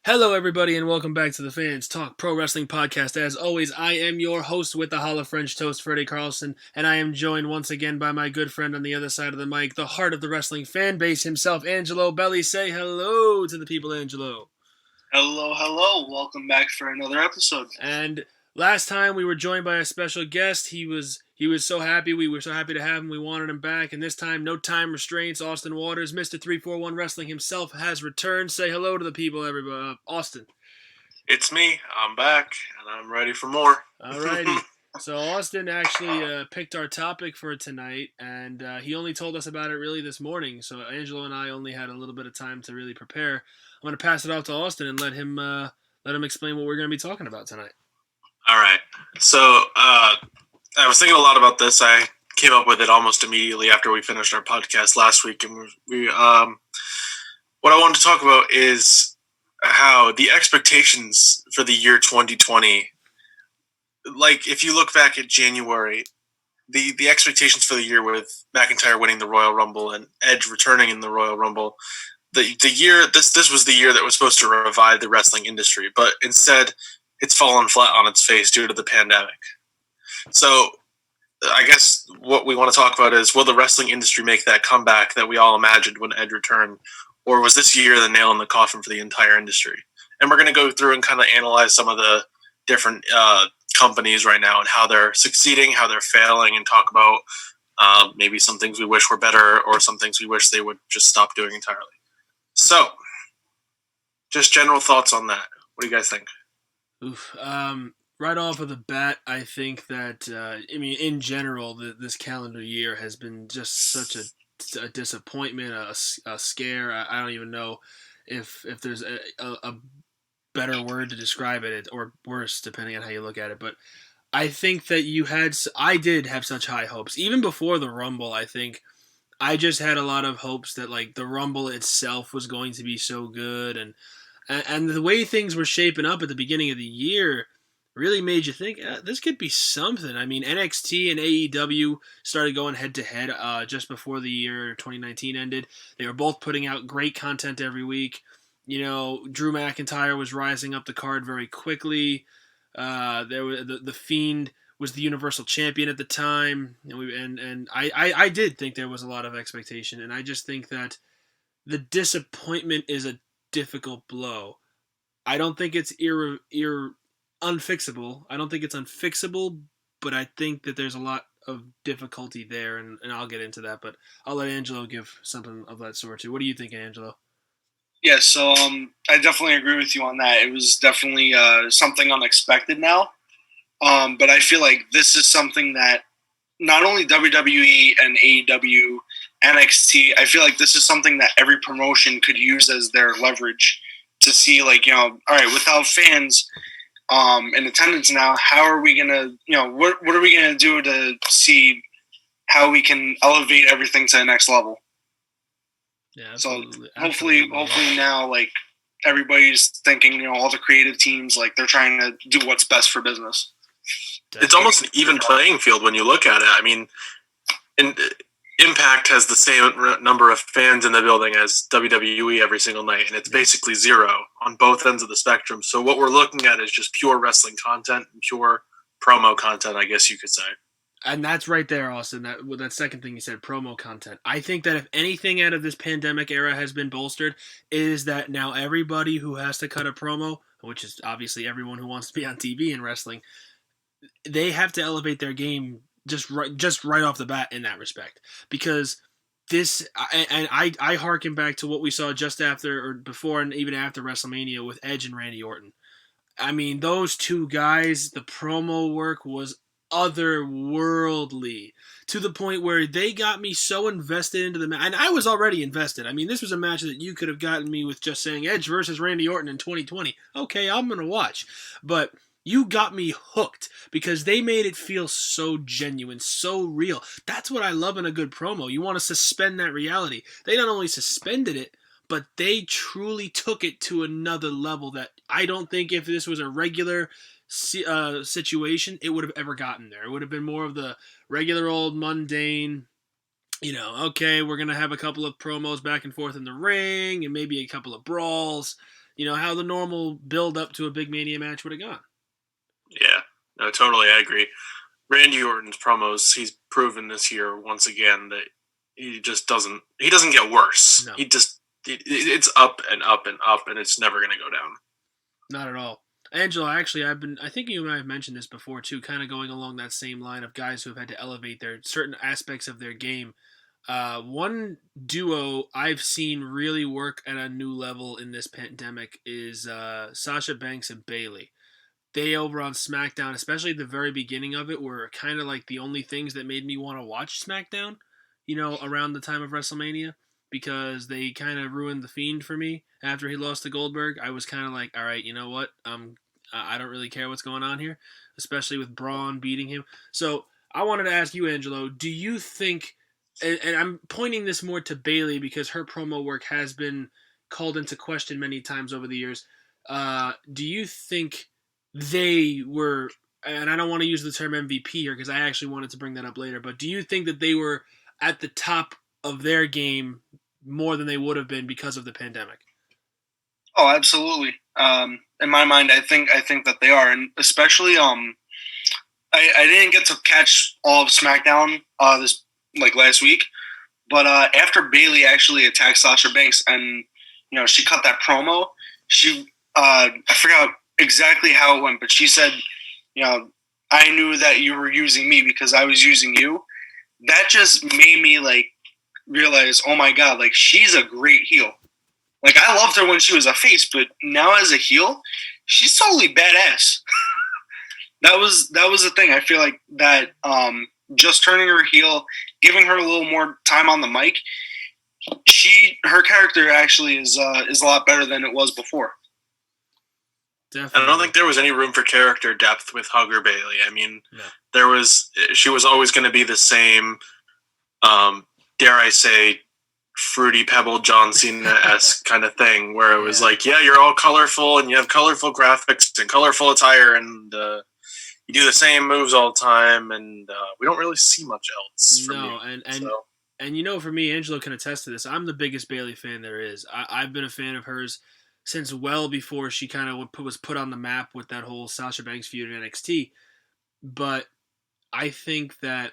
Hello, everybody, and welcome back to the Fans Talk Pro Wrestling Podcast. As always, I am your host with the Hollow French Toast, Freddie Carlson, and I am joined once again by my good friend on the other side of the mic, the heart of the wrestling fan base himself, Angelo Belli. Say hello to the people, Angelo. Hello, hello. Welcome back for another episode. And last time we were joined by a special guest. He was so happy. We were so happy to have him. We wanted him back. And this time, no time restraints. Austin Waters, Mr. 341 Wrestling himself, has returned. Say hello to the people, everybody. Austin. It's me. I'm back, and I'm ready for more. Alrighty. So Austin actually picked our topic for tonight, and he only told us about it really this morning. So Angelo and I only had a little bit of time to really prepare. I'm going to pass it off to Austin and let him explain what we're going to be talking about tonight. All right. So I was thinking a lot about this. I came up with it almost immediately after we finished our podcast last week, and we what I wanted to talk about is how the expectations for the year 2020, like if you look back at January, the expectations for the year with McIntyre winning the Royal Rumble and Edge returning in the Royal Rumble, the year this was the year that was supposed to revive the wrestling industry, but instead it's fallen flat on its face due to the pandemic. So I guess what we want to talk about is, will the wrestling industry make that comeback that we all imagined when Edge returned, or was this year the nail in the coffin for the entire industry? And we're going to go through and kind of analyze some of the different companies right now and how they're succeeding, how they're failing, and talk about maybe some things we wish were better or some things we wish they would just stop doing entirely. So, just general thoughts on that. What do you guys think? Oof. Right off of the bat, I think that in general, this calendar year has been just such a disappointment, a scare. I don't even know if there's a better word to describe it, or worse, depending on how you look at it. But I think that I did have such high hopes even before the Rumble. I think I just had a lot of hopes that like the Rumble itself was going to be so good, and the way things were shaping up at the beginning of the year really made you think this could be something. I mean, NXT and AEW started going head to head just before the year 2019 ended. They were both putting out great content every week. You know, Drew McIntyre was rising up the card very quickly. There was the Fiend was the Universal Champion at the time, and I did think there was a lot of expectation, and I just think that the disappointment is a difficult blow. I don't think it's unfixable. I don't think it's unfixable, but I think that there's a lot of difficulty there, and I'll get into that. But I'll let Angelo give something of that sort too. What do you think, Angelo? Yeah, so I definitely agree with you on that. It was definitely something unexpected now. But I feel like this is something that not only WWE and AEW, NXT, I feel like this is something that every promotion could use as their leverage to see, like, all right, without fans in attendance now, how are we going to, what are we going to do to see how we can elevate everything to the next level? Yeah, absolutely. So hopefully now, like, everybody's thinking, all the creative teams, like, they're trying to do what's best for business. It's almost an even playing field when you look at it. I mean, Impact has the same number of fans in the building as WWE every single night, and it's basically zero on both ends of the spectrum. So what we're looking at is just pure wrestling content and pure promo content, I guess you could say. And that's right there, Austin. That second thing you said, promo content. I think that if anything out of this pandemic era has been bolstered, is that now everybody who has to cut a promo, which is obviously everyone who wants to be on TV in wrestling, they have to elevate their game just right off the bat in that respect. Because this, and I harken back to what we saw just after, or before, and even after WrestleMania with Edge and Randy Orton. I mean, those two guys, the promo work was otherworldly, to the point where they got me so invested into the match, and I was already invested. I mean, this was a match that you could have gotten me with just saying Edge versus Randy Orton in 2020. Okay, I'm gonna watch, but you got me hooked because they made it feel so genuine, so real. That's what I love in a good promo. You want to suspend that reality. They not only suspended it, but they truly took it to another level that I don't think if this was a regular situation, it would have ever gotten there. It would have been more of the regular old mundane, okay, we're going to have a couple of promos back and forth in the ring and maybe a couple of brawls. how the normal build up to a big Mania match would have gone. Yeah, no, totally, I agree. Randy Orton's promos, he's proven this year once again that he just doesn't get worse. No. It's up and up and up, and it's never going to go down. Not at all. Angelo, actually, I think you and I have mentioned this before too, kind of going along that same line of guys who have had to elevate their certain aspects of their game. One duo I've seen really work at a new level in this pandemic is Sasha Banks and Bayley. They over on SmackDown, especially at the very beginning of it, were kind of like the only things that made me want to watch SmackDown, around the time of WrestleMania, because they kind of ruined The Fiend for me after he lost to Goldberg. I was kind of like, all right, you know what? I don't really care what's going on here, especially with Braun beating him. So I wanted to ask you, Angelo, do you think, and I'm pointing this more to Bayley because her promo work has been called into question many times over the years, do you think they were, and I don't want to use the term MVP here because I actually wanted to bring that up later, but do you think that they were at the top of their game more than they would have been because of the pandemic? Oh, absolutely. In my mind, I think that they are, and especially I didn't get to catch all of SmackDown this last week, but after Bayley actually attacked Sasha Banks and she cut that promo, I forgot exactly how it went, but she said, I knew that you were using me because I was using you. That just made me realize, oh my God, she's a great heel. I loved her when she was a face, but now as a heel, she's totally badass. that was the thing. I feel like that just turning her heel, giving her a little more time on the mic, her character actually is a lot better than it was before. Definitely. I don't think there was any room for character depth with Hugger Bayley. I mean, she was always going to be the same, dare I say, Fruity Pebble John Cena-esque kind of thing, where it was you're all colorful and you have colorful graphics and colorful attire and you do the same moves all the time, and we don't really see much else from you. And for me, Angelo can attest to this. I'm the biggest Bayley fan there is. I've been a fan of hers since well before she kind of was put on the map with that whole Sasha Banks feud in NXT. But I think that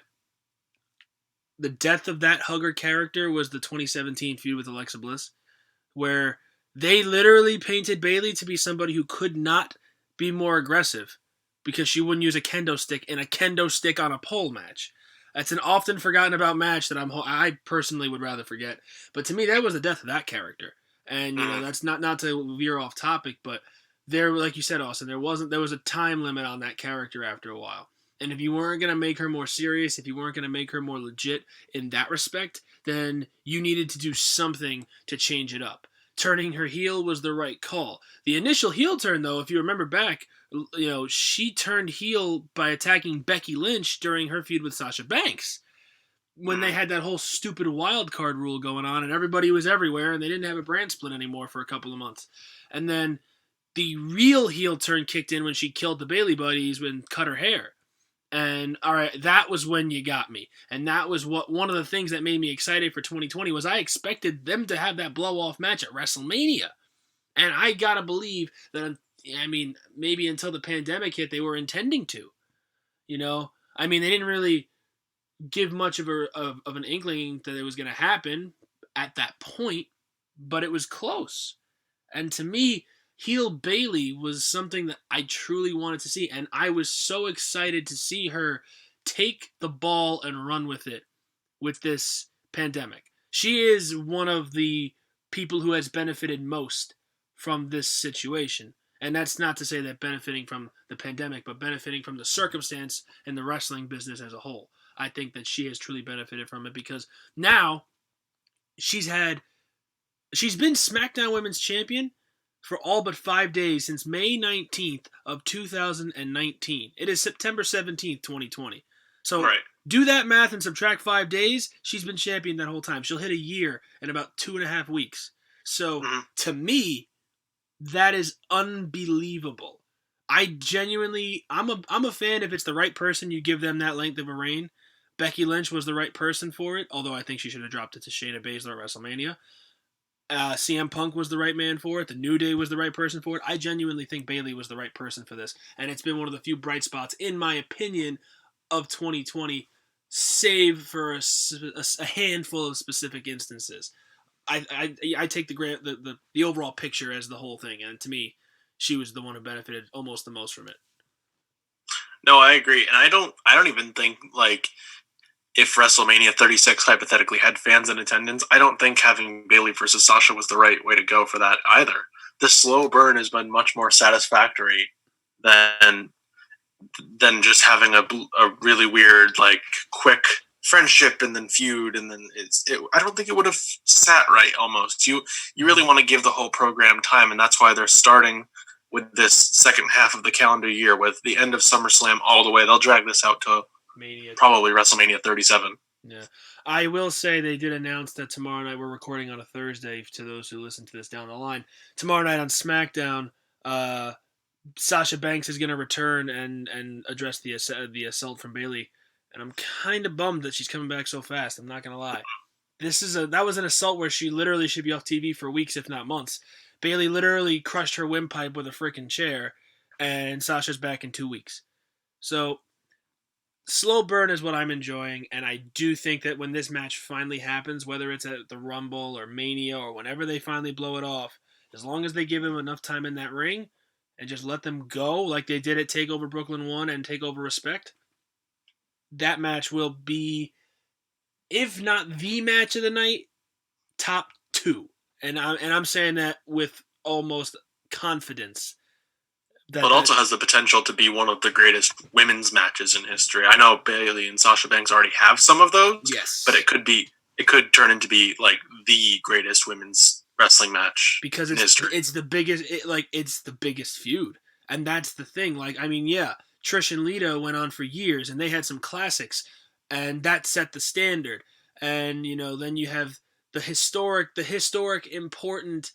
the death of that Hugger character was the 2017 feud with Alexa Bliss, where they literally painted Bayley to be somebody who could not be more aggressive because she wouldn't use a kendo stick in a kendo stick on a pole match. That's an often forgotten about match that I personally would rather forget. But to me, that was the death of that character. And that's not to veer off topic, but there, like you said, Austin, there was a time limit on that character after a while. And if you weren't going to make her more serious, if you weren't going to make her more legit in that respect, then you needed to do something to change it up. Turning her heel was the right call. The initial heel turn, though, if you remember back, she turned heel by attacking Becky Lynch during her feud with Sasha Banks, when they had that whole stupid wild card rule going on and everybody was everywhere and they didn't have a brand split anymore for a couple of months. And then the real heel turn kicked in when she killed the Bayley buddies and cut her hair. And all right, that was when you got me. And that was one of the things that made me excited for 2020 was I expected them to have that blow-off match at WrestleMania. And I gotta believe that, maybe until the pandemic hit, they were intending to. They didn't really give much of an inkling that it was going to happen at that point, but it was close. And to me, heel Bayley was something that I truly wanted to see, and I was so excited to see her take the ball and run with it with this pandemic. She is one of the people who has benefited most from this situation. And that's not to say that benefiting from the pandemic, but benefiting from the circumstance and the wrestling business as a whole. I think that she has truly benefited from it because now she's been SmackDown Women's Champion for all but 5 days since May 19th of 2019. It is September 17th, 2020. So do that math and subtract 5 days. She's been champion that whole time. She'll hit a year in about 2.5 weeks. So to me, that is unbelievable. I'm a fan if it's the right person, you give them that length of a reign. Becky Lynch was the right person for it, although I think she should have dropped it to Shayna Baszler at WrestleMania. CM Punk was the right man for it. The New Day was the right person for it. I genuinely think Bayley was the right person for this, and it's been one of the few bright spots, in my opinion, of 2020, save for a handful of specific instances. I take the overall picture as the whole thing, and to me, she was the one who benefited almost the most from it. No, I agree, and I don't even think like if WrestleMania 36 hypothetically had fans in attendance, I don't think having Bayley versus Sasha was the right way to go for that either. The slow burn has been much more satisfactory than just having a really weird, like, quick friendship and then feud, and then I don't think it would have sat right. Almost, you really want to give the whole program time, and that's why they're starting with this second half of the calendar year with the end of SummerSlam all the way. They'll drag this out to Mania, probably WrestleMania 37. Yeah, I will say they did announce that tomorrow night, we're recording on a Thursday to those who listen to this down the line. Tomorrow night on SmackDown, Sasha Banks is going to return and address the assault from Bayley, and I'm kind of bummed that she's coming back so fast. I'm not going to lie. That was an assault where she literally should be off TV for weeks, if not months. Bayley literally crushed her windpipe with a freaking chair, and Sasha's back in 2 weeks. So slow burn is what I'm enjoying, and I do think that when this match finally happens, whether it's at the Rumble or Mania or whenever they finally blow it off, as long as they give him enough time in that ring and just let them go like they did at TakeOver Brooklyn 1 and TakeOver Respect, that match will be, if not the match of the night, top 2. And I'm saying that with almost confidence. But it also has the potential to be one of the greatest women's matches in history. I know Bayley and Sasha Banks already have some of those. Yes. But it could turn into be like the greatest women's wrestling match because in history. It's the biggest. It's the biggest feud, and that's the thing. Like, I mean, yeah, Trish and Lita went on for years, and they had some classics, and that set the standard. And then you have the historic important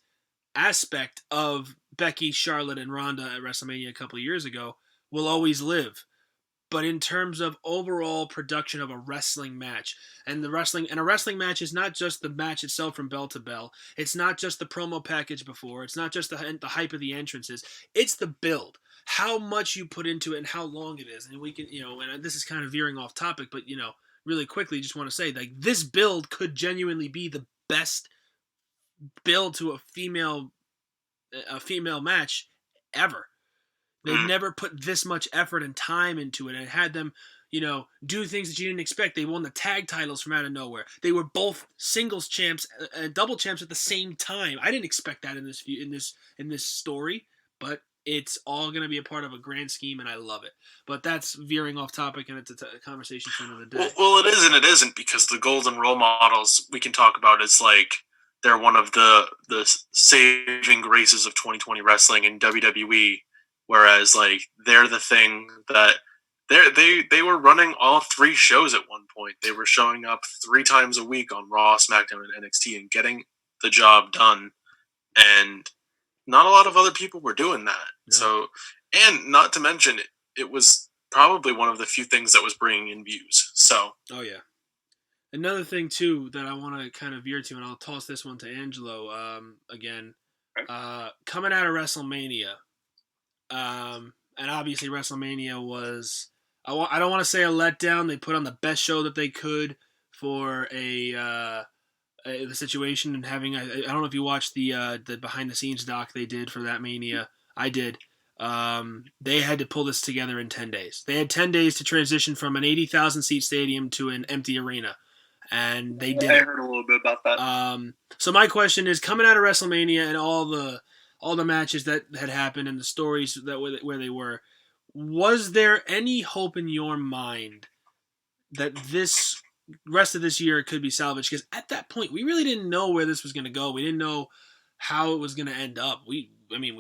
aspect of Becky, Charlotte, and Ronda at WrestleMania a couple of years ago will always live. But in terms of overall production of a wrestling match, and a wrestling match is not just the match itself from bell to bell. It's not just the promo package before. It's not just the hype of the entrances. It's the build. How much you put into it and how long it is. And we can, and this is kind of veering off topic, but really quickly, just want to say, like, this build could genuinely be the best build to a female match ever. They've never put this much effort and time into it, and had them, do things that you didn't expect. They won the tag titles from out of nowhere. They were both singles champs and double champs at the same time. I didn't expect that in this story, but it's all going to be a part of a grand scheme, and I love it. But that's veering off topic, and it's a conversation for another day. Well, it is and it isn't, because the golden role models we can talk about is like they're one of the saving graces of 2020 wrestling in WWE. Whereas, like, they're the thing that they were running all 3 shows at one point. They were showing up 3 times a week on Raw, SmackDown, and NXT and getting the job done. And not a lot of other people were doing that. No. So, and not to mention, it was probably one of the few things that was bringing in views. So, oh yeah. Another thing too that I want to kind of veer to, and I'll toss this one to Angelo again. Coming out of WrestleMania. And obviously WrestleMania was, I don't want to say a letdown. They put on the best show that they could for the situation, and having, I don't know if you watched the behind the scenes doc they did for that Mania. I did. They had to pull this together in 10 days. They had 10 days to transition from an 80,000 seat stadium to an empty arena. And they did. I heard a little bit about that. So my question is, coming out of WrestleMania and all the matches that had happened and the stories where they were, was there any hope in your mind that this rest of this year could be salvaged? Because at that point, we really didn't know where this was going to go. We didn't know how it was going to end up. We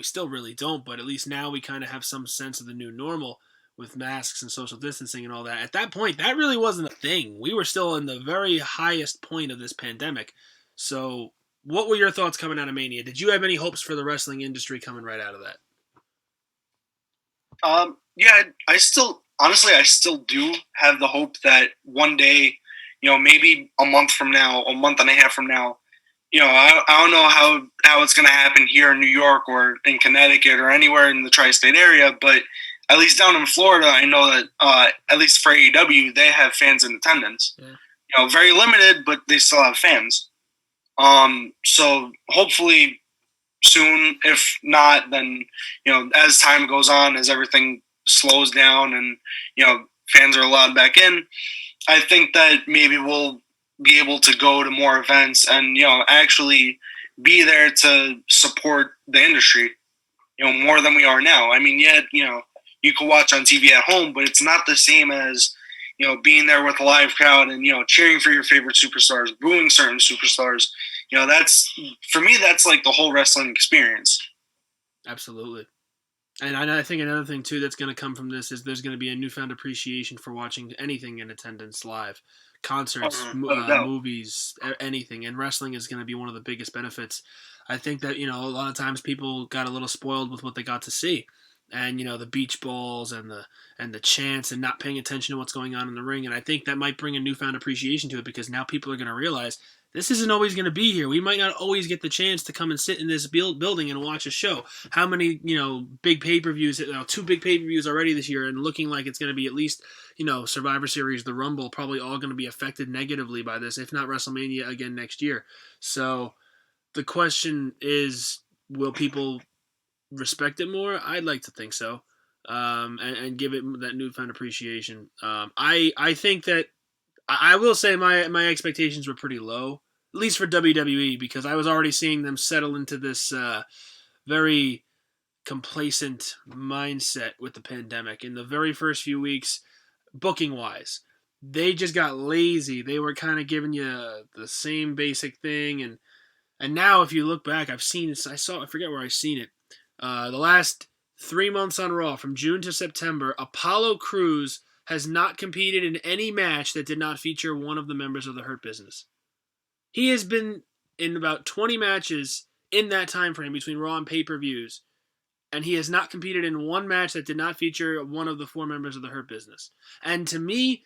still really don't, but at least now we kind of have some sense of the new normal with masks and social distancing and all that. At that point, that really wasn't a thing. We were still in the very highest point of this pandemic. So what were your thoughts coming out of Mania? Did you have any hopes for the wrestling industry coming right out of that? Yeah, I still do have the hope that one day, maybe a month and a half from now, I don't know how it's going to happen here in New York or in Connecticut or anywhere in the tri-state area, but at least down in Florida, I know that at least for AEW, they have fans in attendance. Yeah. Very limited, but they still have fans. So hopefully soon, if not, then as time goes on, as everything slows down, and fans are allowed back in, I think that maybe we'll be able to go to more events and actually be there to support the industry more than we are now. I mean, you can watch on TV at home, but it's not the same as being there with a live crowd and cheering for your favorite superstars, booing certain superstars. That's, for me, that's like the whole wrestling experience. Absolutely. And I think another thing, too, that's going to come from this is there's going to be a newfound appreciation for watching anything in attendance live. Concerts, movies, anything. And wrestling is going to be one of the biggest benefits. I think that, a lot of times people got a little spoiled with what they got to see. And, the beach balls and the chants and not paying attention to what's going on in the ring. And I think that might bring a newfound appreciation to it, because now people are going to realize this isn't always going to be here. We might not always get the chance to come and sit in this building and watch a show. How many, big pay-per-views, 2 big pay-per-views already this year, and looking like it's going to be at least, Survivor Series, the Rumble, probably all going to be affected negatively by this, if not WrestleMania again next year. So the question is, will people respect it more? I'd like to think so, and give it that newfound appreciation. I think that I will say my expectations were pretty low, at least for WWE, because I was already seeing them settle into this very complacent mindset with the pandemic. In the very first few weeks, booking-wise, they just got lazy. They were kind of giving you the same basic thing, and now if you look back, I forget where I've seen it. The last 3 months on Raw, from June to September, Apollo Crews has not competed in any match that did not feature one of the members of the Hurt Business. He has been in about 20 matches in that time frame between Raw and pay-per-views, and he has not competed in one match that did not feature one of the 4 members of the Hurt Business. And to me,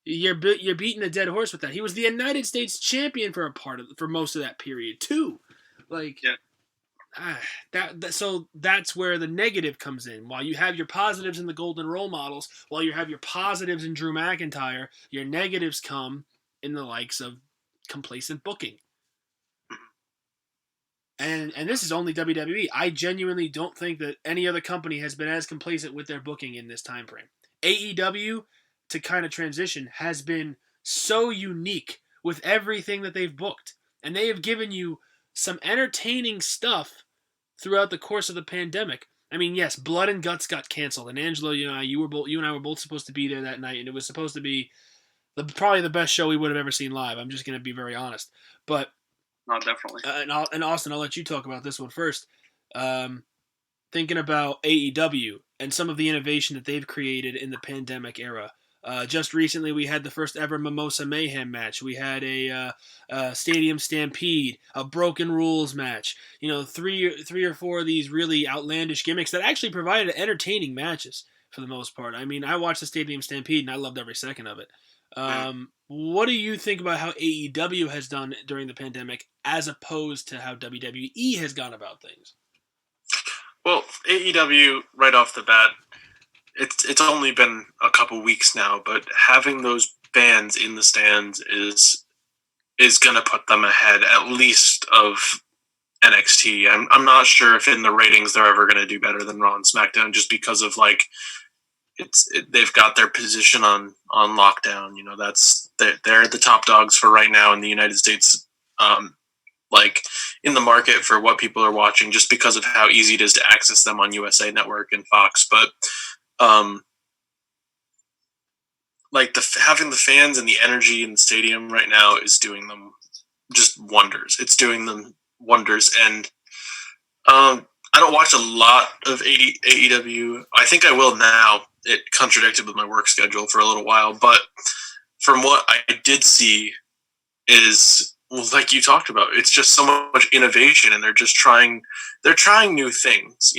you're beating a dead horse with that. He was the United States champion for most of that period too. Yeah. So that's where the negative comes in. While you have your positives in the golden role models, while you have your positives in Drew McIntyre, your negatives come in the likes of complacent booking. And this is only WWE. I genuinely don't think that any other company has been as complacent with their booking in this time frame. AEW, to kind of transition, has been so unique with everything that they've booked. And they have given you some entertaining stuff throughout the course of the pandemic. I mean, yes, Blood and Guts got canceled, and Angelo, you and I were both supposed to be there that night, and it was supposed to be probably the best show we would have ever seen live. I'm just going to be very honest, but no, definitely. And Austin, I'll let you talk about this one first. Thinking about AEW and some of the innovation that they've created in the pandemic era. Just recently, we had the first ever Mimosa Mayhem match. We had a Stadium Stampede, a Broken Rules match. 3 or 4 of these really outlandish gimmicks that actually provided entertaining matches for the most part. I mean, I watched the Stadium Stampede and I loved every second of it. What do you think about how AEW has done during the pandemic as opposed to how WWE has gone about things? Well, AEW, right off the bat, it's only been a couple weeks now, but having those bands in the stands is going to put them ahead at least of NXT. I'm not sure if in the ratings they're ever going to do better than Raw and SmackDown, just because of they've got their position on lockdown. They're the top dogs for right now in the United States, in the market for what people are watching, just because of how easy it is to access them on USA Network and Fox. But having the fans and the energy in the stadium right now is doing them just wonders. It's doing them wonders, and I don't watch a lot of AEW. I think I will now. It contradicted with my work schedule for a little while, but from what I did see is, well, like you talked about, it's just so much innovation, and they're trying new things.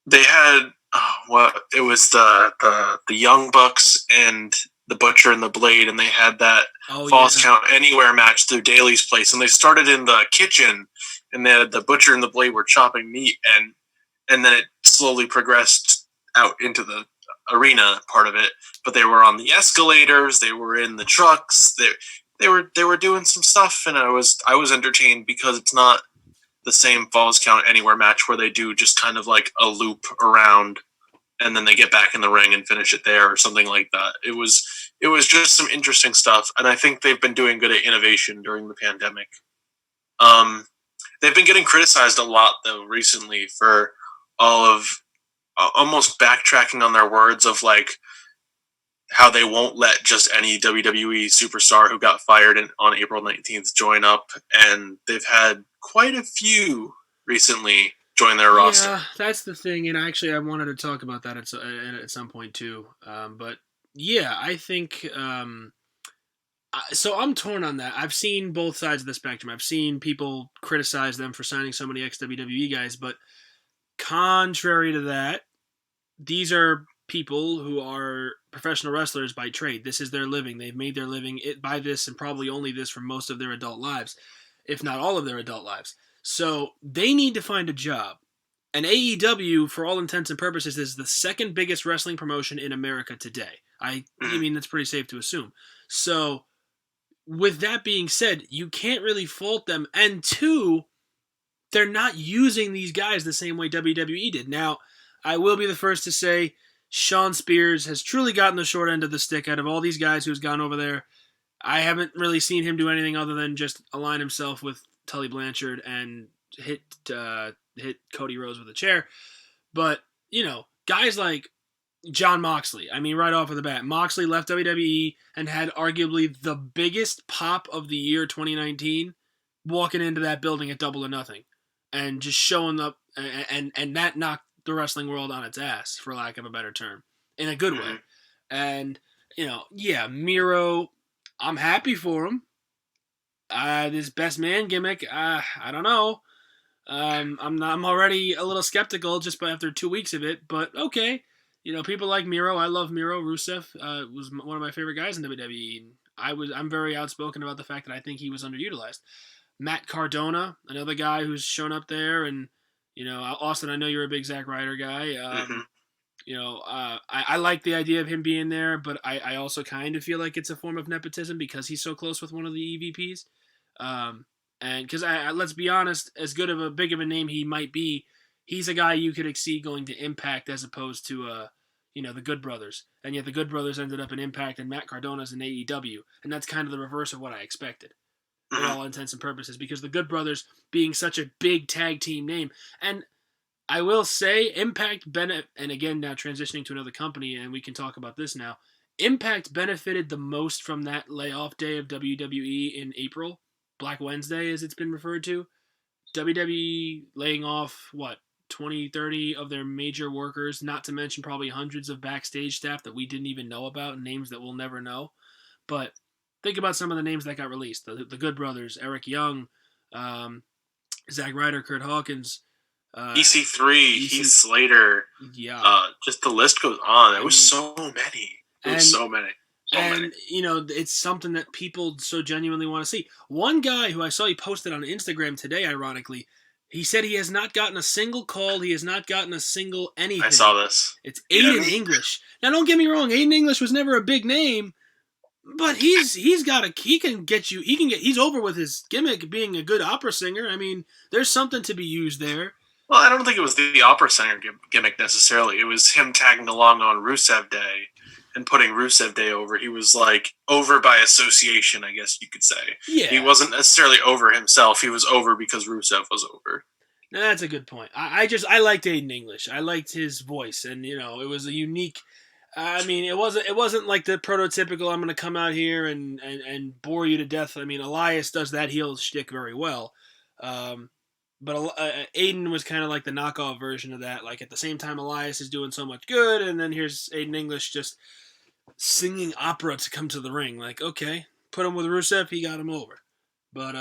They had it was the Young Bucks and the Butcher and the Blade, and they had that Oh Falls yeah. Count Anywhere match through Daly's place, and they started in the kitchen, and the Butcher and the Blade were chopping meat, and then it slowly progressed out into the arena part of it. But they were on the escalators, they were in the trucks, they were doing some stuff, and I was entertained because it's not the same Falls Count Anywhere match where they do just kind of like a loop around and then they get back in the ring and finish it there or something like that. It was just some interesting stuff, and I think they've been doing good at innovation during the pandemic. Um, they've been getting criticized a lot though recently for all of almost backtracking on their words of like how they won't let just any WWE superstar who got fired on April 19th join up, and they've had quite a few recently join their roster. Yeah, that's the thing, and actually, I wanted to talk about that at some point too. But yeah, I think so. I'm torn on that. I've seen both sides of the spectrum. I've seen people criticize them for signing so many ex WWE guys, but contrary to that, these are people who are professional wrestlers by trade. This is their living. They've made their living by this and probably only this for most of their adult lives, if not all of their adult lives. So they need to find a job. And AEW, for all intents and purposes, is the second biggest wrestling promotion in America today. I mean, that's pretty safe to assume. So, with that being said, you can't really fault them. And two, they're not using these guys the same way WWE did. Now, I will be the first to say Sean Spears has truly gotten the short end of the stick out of all these guys who's gone over there. I haven't really seen him do anything other than just align himself with Tully Blanchard and hit Cody Rhodes with a chair. But, guys like John Moxley, I mean, right off of the bat, Moxley left WWE and had arguably the biggest pop of the year 2019 walking into that building at Double or Nothing and just showing up, and that knocked the wrestling world on its ass, for lack of a better term, in a good way. And, yeah, Miro, I'm happy for him. This best man gimmick, I don't know. I'm already a little skeptical just after 2 weeks of it, but okay. People like Miro. I love Miro. Rusev was one of my favorite guys in WWE. And I'm very outspoken about the fact that I think he was underutilized. Matt Cardona, another guy who's shown up there, and Austin, I know you're a big Zack Ryder guy. I like the idea of him being there, but I also kind of feel like it's a form of nepotism because he's so close with one of the EVPs. And because let's be honest, as big of a name he might be, he's a guy you could see going to Impact as opposed to the Good Brothers. And yet the Good Brothers ended up in Impact, and Matt Cardona's in AEW, and that's kind of the reverse of what I expected, for all intents and purposes, because the Good Brothers being such a big tag team name, and I will say Impact and again now transitioning to another company, and we can talk about this now. Impact benefited the most from that layoff day of WWE in April. Black Wednesday, as it's been referred to. WWE laying off, 20, 30 of their major workers, not to mention probably hundreds of backstage staff that we didn't even know about, and names that we'll never know. But think about some of the names that got released. The Good Brothers, Eric Young, Zack Ryder, Kurt Hawkins. EC3, Heath Slater. Yeah. Just the list goes on. There was so many. So many. It's something that people so genuinely want to see. One guy who I saw he posted on Instagram today, ironically, he said he has not gotten a single call. He has not gotten a single anything. I saw this. It's Aiden English. Now, don't get me wrong. Aiden English was never a big name, but he's over with his gimmick being a good opera singer. I mean, there's something to be used there. Well, I don't think it was the opera singer gimmick necessarily. It was him tagging along on Rusev Day and putting Rusev Day over. He was like over by association, I guess you could say. Yeah. He wasn't necessarily over himself. He was over because Rusev was over. Now, that's a good point. I liked Aiden English. I liked his voice, and it was a unique. I mean, it wasn't like the prototypical I'm going to come out here and bore you to death. I mean, Elias does that heel shtick very well. But Aiden was kind of like the knockoff version of that. Like, at the same time, Elias is doing so much good, and then here's Aiden English just singing opera to come to the ring. Like, okay, put him with Rusev, he got him over. But,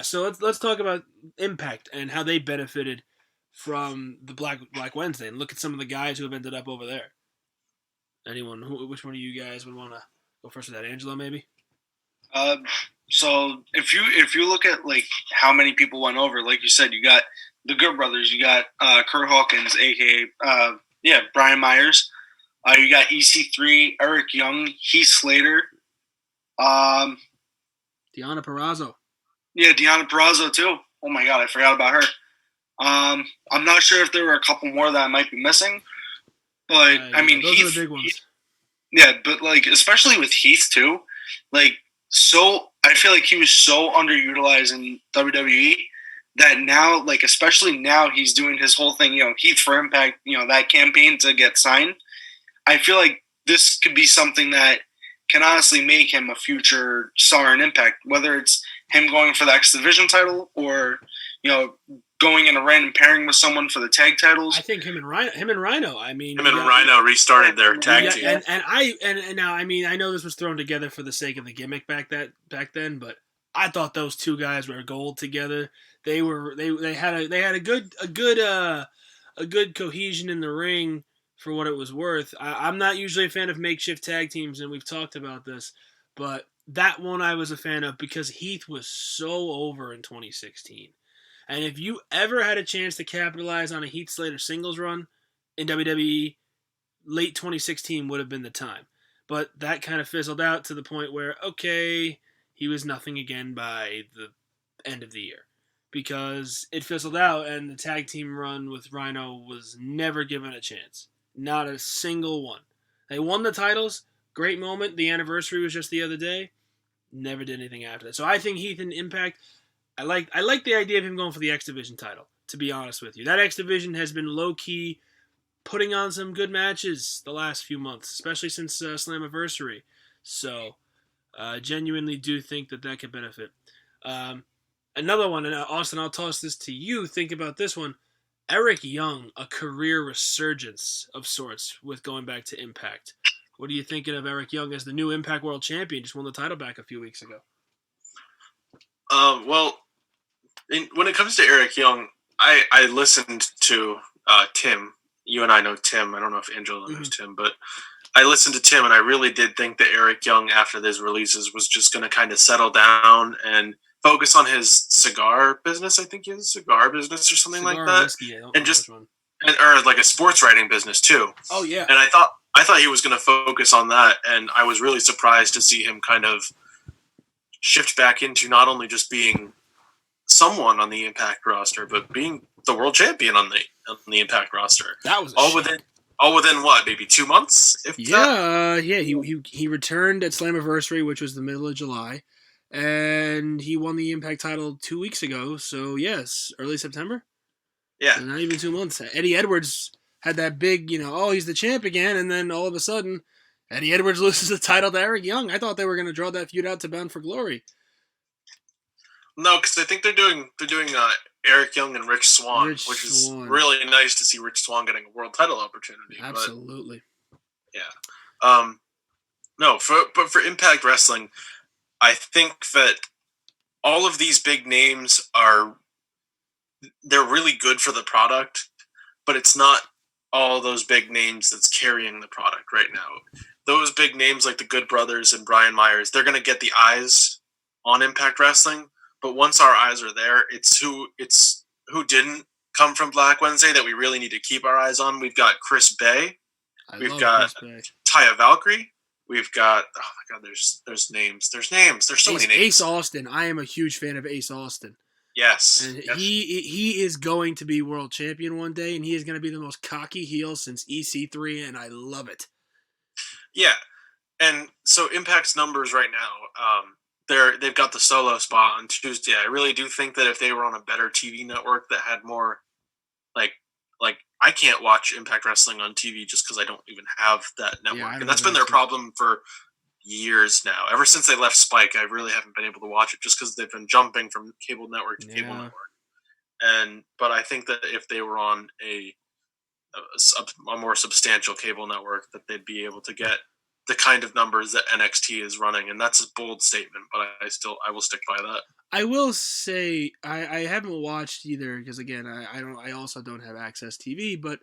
so let's talk about Impact and how they benefited from the Black Wednesday, and look at some of the guys who have ended up over there. Which one of you guys would want to Go first with that, Angelo, maybe. Uh, so if you look at like how many people went over, like you said, you got the Good Brothers, you got Kurt Hawkins, aka Brian Myers. You got EC3, Eric Young, Heath Slater. Um, Deonna Purrazzo. yeah, Deonna Purrazzo too. Oh my God, I forgot about her. I'm not sure if there were a couple more that I might be missing, but I mean, those are the big ones. Yeah, but like especially with Heath too, like so I feel like he was so underutilized in WWE that now, like especially now, he's doing his whole thing. Heath for Impact. That campaign to get signed. I feel like this could be something that can honestly make him a future star in Impact, whether it's him going for the X Division title or going in a random pairing with someone for the tag titles. I think him and Rhino. I mean, him and Rhino restarted their tag team. And now, I mean, I know this was thrown together for the sake of the gimmick back then, but I thought those two guys were gold together. They had a good cohesion in the ring for what it was worth. I'm not usually a fan of makeshift tag teams, and we've talked about this, but that one I was a fan of because Heath was so over in 2016. And if you ever had a chance to capitalize on a Heath Slater singles run in WWE, late 2016 would have been the time. But that kind of fizzled out to the point where, okay, he was nothing again by the end of the year. Because it fizzled out and the tag team run with Rhino was never given a chance. Not a single one. They won the titles. Great moment. The anniversary was just the other day. Never did anything after that. So I think Heath and Impact, I like the idea of him going for the X Division title, to be honest with you. That X Division has been low-key putting on some good matches the last few months, especially since Slammiversary. So genuinely do think that could benefit. Another one, and Austin, I'll toss this to you. Think about this one. Eric Young, a career resurgence of sorts with going back to Impact. What are you thinking of Eric Young as the new Impact World Champion? Just won the title back a few weeks ago. Well, when it comes to Eric Young, I listened to Tim. You and I know Tim. I don't know if Angelo knows Tim, but I listened to Tim, and I really did think that Eric Young, after these releases, was just going to kind of settle down and focus on his cigar business. I think he has a cigar business or something like that, whiskey, or like a sports writing business too. Oh yeah. And I thought he was going to focus on that, and I was really surprised to see him kind of shift back into not only just being someone on the Impact roster, but being the world champion on the Impact roster. That was all within what, maybe 2 months? He returned at Slammiversary, which was the middle of July, and he won the Impact title 2 weeks ago. So yes, early September. Yeah, so not even 2 months. Eddie Edwards had that big, he's the champ again, and then all of a sudden, Eddie Edwards loses the title to Eric Young. I thought they were going to draw that feud out to Bound for Glory. No, because I think they're doing Eric Young and Rich Swann, which is really nice to see Rich Swann getting a world title opportunity. Absolutely. But, yeah. No, for Impact Wrestling, I think that all of these big names they're really good for the product, but it's not all those big names that's carrying the product right now. Those big names like the Good Brothers and Brian Myers, they're going to get the eyes on Impact Wrestling. But once our eyes are there, it's who didn't come from Black Wednesday that we really need to keep our eyes on. We've got Chris Bay. We've got Taya Valkyrie. We've got, oh my God, there's names. There's so many names. Ace Austin. I am a huge fan of Ace Austin. Yes. And he is going to be world champion one day, and he is going to be the most cocky heel since EC3, and I love it. Yeah. And so Impact's numbers right now, they've got the solo spot on Tuesday. I really do think that if they were on a better TV network that had more, like I can't watch Impact Wrestling on TV just because I don't even have that network, and that's been their problem for years now. Ever since they left Spike, I really haven't been able to watch it just because they've been jumping from cable network to cable network. But I think that if they were on a more substantial cable network, that they'd be able to get the kind of numbers that NXT is running, and that's a bold statement, but I will stick by that. I will say I haven't watched either because again I also don't have Access TV, but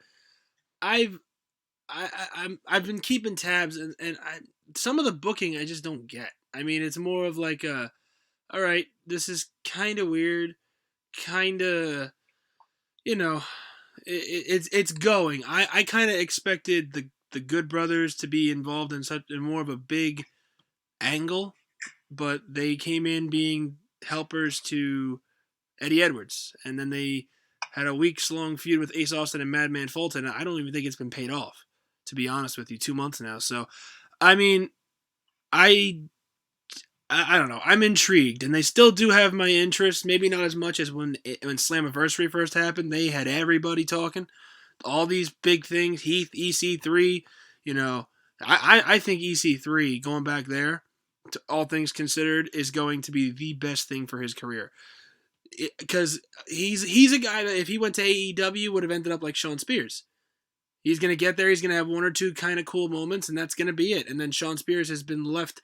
I've I've been keeping tabs, some of the booking I just don't get. I mean, it's more of like all right, this is kind of weird, kind of, you know, it's going. I kind of expected the Good Brothers to be involved in more of a big angle, but they came in being helpers to Eddie Edwards, and then they had a weeks long feud with Ace Austin and Madman Fulton. I don't even think it's been paid off, to be honest with you. 2 months now, so I mean, I I don't know. I'm intrigued, and they still do have my interest. Maybe not as much as when Slammiversary first happened. They had everybody talking, all these big things. Heath, EC3, you know, I think EC3 going back there, to all things considered, is going to be the best thing for his career. Because he's a guy that if he went to AEW would have ended up like Sean Spears. He's going to get there. He's going to have one or two kind of cool moments, and that's going to be it. And then Sean Spears has been left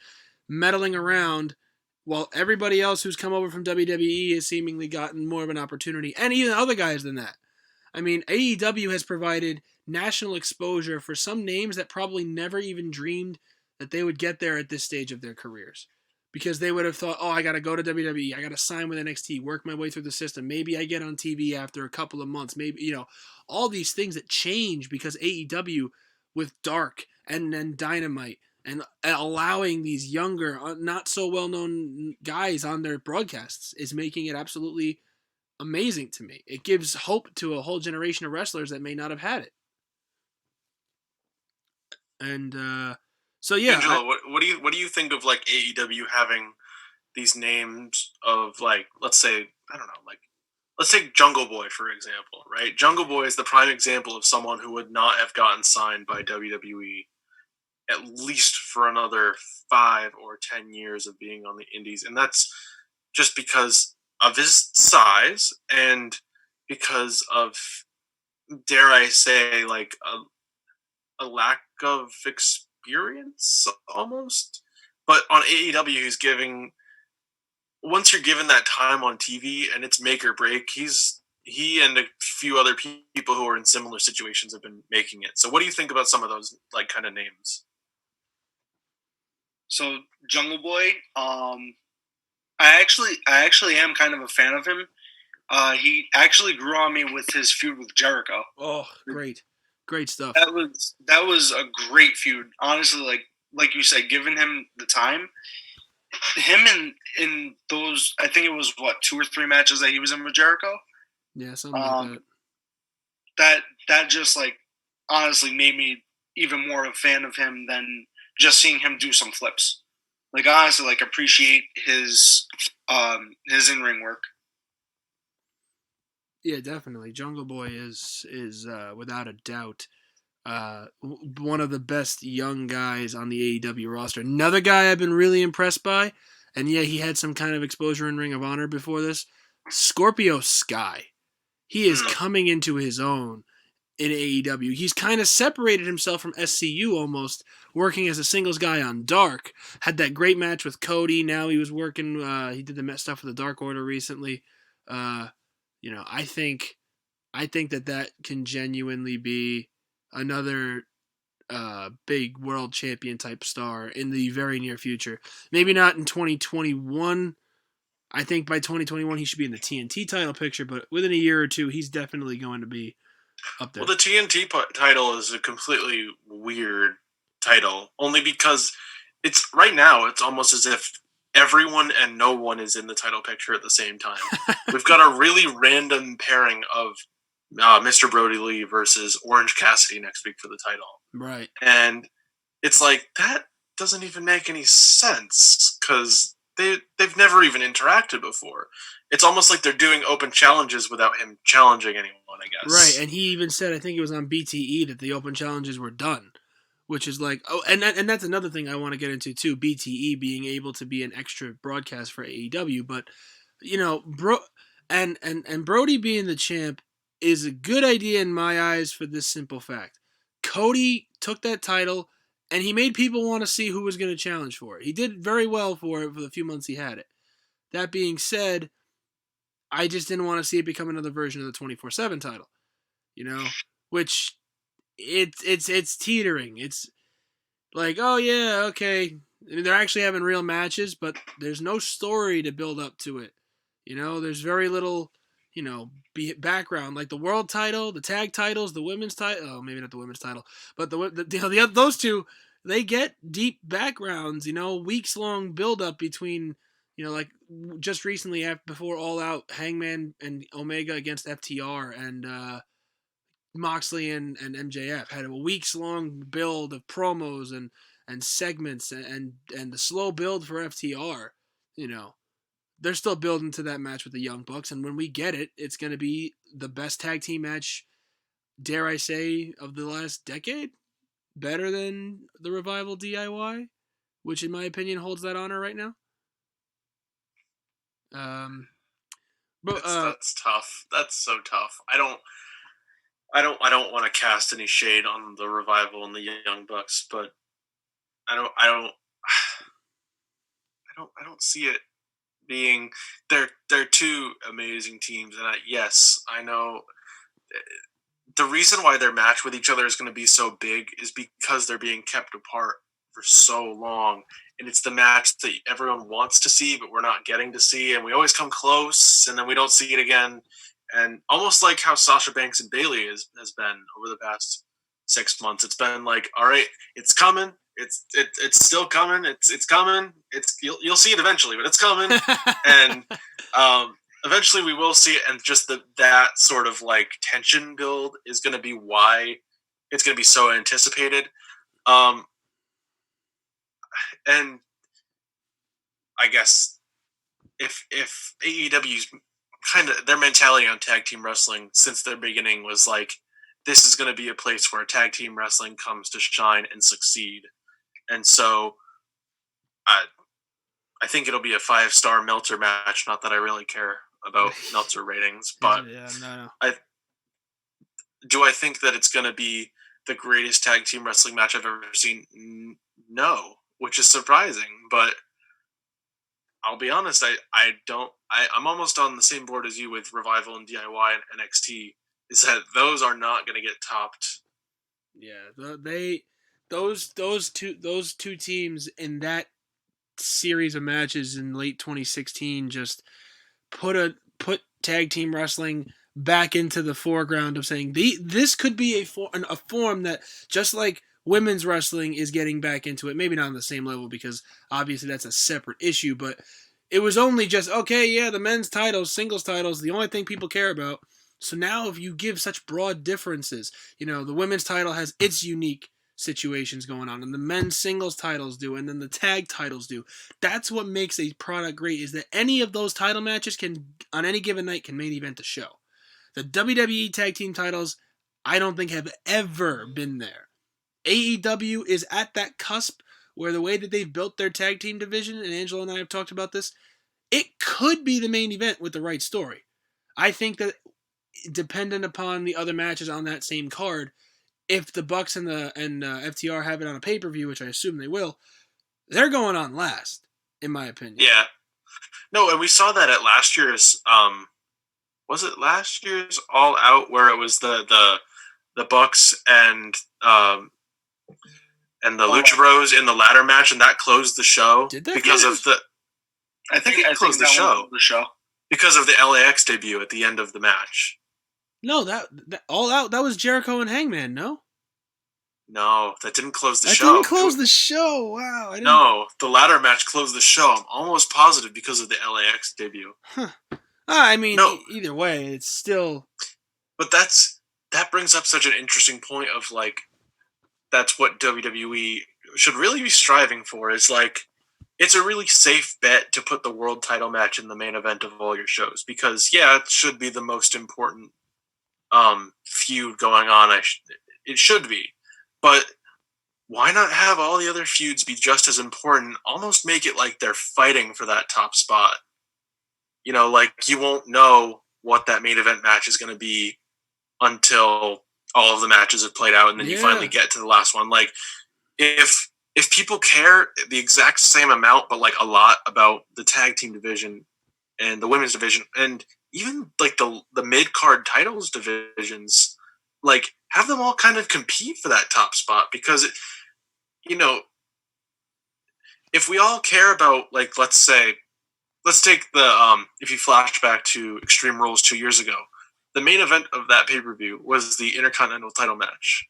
meddling around while everybody else who's come over from WWE has seemingly gotten more of an opportunity, and even other guys than that. I mean, AEW has provided national exposure for some names that probably never even dreamed that they would get there at this stage of their careers. Because they would have thought, oh, I got to go to WWE. I got to sign with NXT, work my way through the system. Maybe I get on TV after a couple of months. Maybe, all these things that change because AEW with Dark and then Dynamite and allowing these younger, not so well known guys on their broadcasts is making it absolutely amazing to me. It gives hope to a whole generation of wrestlers that may not have had it. And so yeah, Angelo, what do you think of like AEW having these names of like, let's say, I don't know, like let's take Jungle Boy for example, right? Jungle Boy is the prime example of someone who would not have gotten signed by WWE at least for another 5 or 10 years of being on the indies, and that's just because of his size and because of, dare I say, like a lack of experience almost. But on AEW, he's giving. Once you're given that time on TV and it's make or break, he and a few other people who are in similar situations have been making it. So, what do you think about some of those like kind of names? So Jungle Boy, I actually am kind of a fan of him. He actually grew on me with his feud with Jericho. Oh, great stuff. That was a great feud. Honestly, like you said, given him the time, him in those, I think it was what 2 or 3 matches that he was in with Jericho. Yeah, something like That just like honestly made me even more a fan of him than just seeing him do some flips. Like honestly, like appreciate his in-ring work. Yeah, definitely. Jungle Boy is without a doubt one of the best young guys on the AEW roster. Another guy I've been really impressed by, and yeah, he had some kind of exposure in Ring of Honor before this. Scorpio Sky. He is coming into his own in AEW. He's kind of separated himself from SCU almost, working as a singles guy on Dark. Had that great match with Cody. Now he was working. He did the stuff with the Dark Order recently. I think that can genuinely be another big world champion type star in the very near future. Maybe not in 2021. I think by 2021 he should be in the TNT title picture, but within a year or two, he's definitely going to be up there. Well, the TNT title is a completely weird title, only because it's right now. It's almost as if everyone and no one is in the title picture at the same time. We've got a really random pairing of Mr. Brody Lee versus Orange Cassidy next week for the title. Right. And it's like, that doesn't even make any sense because they've never even interacted before. It's almost like they're doing open challenges without him challenging anyone, I guess. Right, and he even said, I think it was on BTE, that the open challenges were done. Which is like, and that's another thing I want to get into too. BTE being able to be an extra broadcast for AEW, but and Brody being the champ is a good idea in my eyes for this simple fact: Cody took that title, and he made people want to see who was going to challenge for it. He did very well for it for the few months he had it. That being said, I just didn't want to see it become another version of the 24/7 title, which it's teetering. It's like, oh yeah, okay. I mean, they're actually having real matches, but there's no story to build up to it. There's very little, background. Like the world title, the tag titles, the women's title. Oh, maybe not the women's title, but those two, they get deep backgrounds. Weeks long build up between, like just recently before All Out, Hangman and Omega against FTR and Moxley and MJF had a weeks long build of promos and segments and the slow build for FTR. They're still building to that match with the Young Bucks, and when we get it, it's going to be the best tag team match, dare I say, of the last decade. Better than the Revival DIY, which in my opinion holds that honor right now. But That's tough. That's so tough. I don't want to cast any shade on the Revival and the Young Bucks, but I don't see it being they're two amazing teams, and yes, I know the reason why their match with each other is going to be so big is because they're being kept apart for so long, and it's the match that everyone wants to see, but we're not getting to see, and we always come close, and then we don't see it again. And almost like how Sasha Banks and Bayley has been over the past 6 months, it's been like, all right, it's coming, it's still coming, it's coming, you'll see it eventually, but it's coming, and eventually we will see it, and just that sort of like tension build is going to be why it's going to be so anticipated, and I guess if AEW's kind of their mentality on tag team wrestling since their beginning was like, this is going to be a place where tag team wrestling comes to shine and succeed. And so I think it'll be a 5-star Meltzer match. Not that I really care about Meltzer ratings, but no. Do I think that it's going to be the greatest tag team wrestling match I've ever seen? No, which is surprising, but I'll be honest, I'm almost on the same board as you with Revival and DIY and NXT, is that those are not going to get topped. Yeah, those two teams in that series of matches in late 2016 just put tag team wrestling back into the foreground of saying this could be a form that, just like women's wrestling is getting back into it, maybe not on the same level because obviously that's a separate issue, but it was only just, okay, yeah, the men's titles, singles titles, the only thing people care about. So now if you give such broad differences, the women's title has its unique situations going on, and the men's singles titles do, and then the tag titles do. That's what makes a product great, is that any of those title matches on any given night, can main event the show. The WWE tag team titles, I don't think have ever been there. AEW is at that cusp where the way that they've built their tag team division, and Angelo and I have talked about this, it could be the main event with the right story. I think that, dependent upon the other matches on that same card, if the Bucks and FTR have it on a pay-per-view, which I assume they will, they're going on last, in my opinion. Yeah. No, and we saw that at last year's was it last year's All Out, where it was the Bucks and the Lucha Bros in the ladder match, and that closed the show. Did that? Because of the I think it closed the show. Because of the LAX debut at the end of the match. No, that All Out, that was Jericho and Hangman, no? No, that didn't close the show. That didn't close the show. Wow. No, the ladder match closed the show. I'm almost positive because of the LAX debut. Huh. I mean, no. Either way, it's still... But that brings up such an interesting point of, like, that's what WWE should really be striving for, is, like, it's a really safe bet to put the world title match in the main event of all your shows. Because, yeah, it should be the most important feud going on. It should be. But why not have all the other feuds be just as important? Almost make it like they're fighting for that top spot. Like, you won't know what that main event match is going to be until all of the matches have played out, and then you finally get to the last one. Like, if people care the exact same amount, but like a lot, about the tag team division and the women's division, and even like the mid-card titles divisions, like, have them all kind of compete for that top spot because, you know, if we all care about, like, let's take the if you flash back to Extreme Rules 2 years ago, the main event of that pay per view was the Intercontinental title match,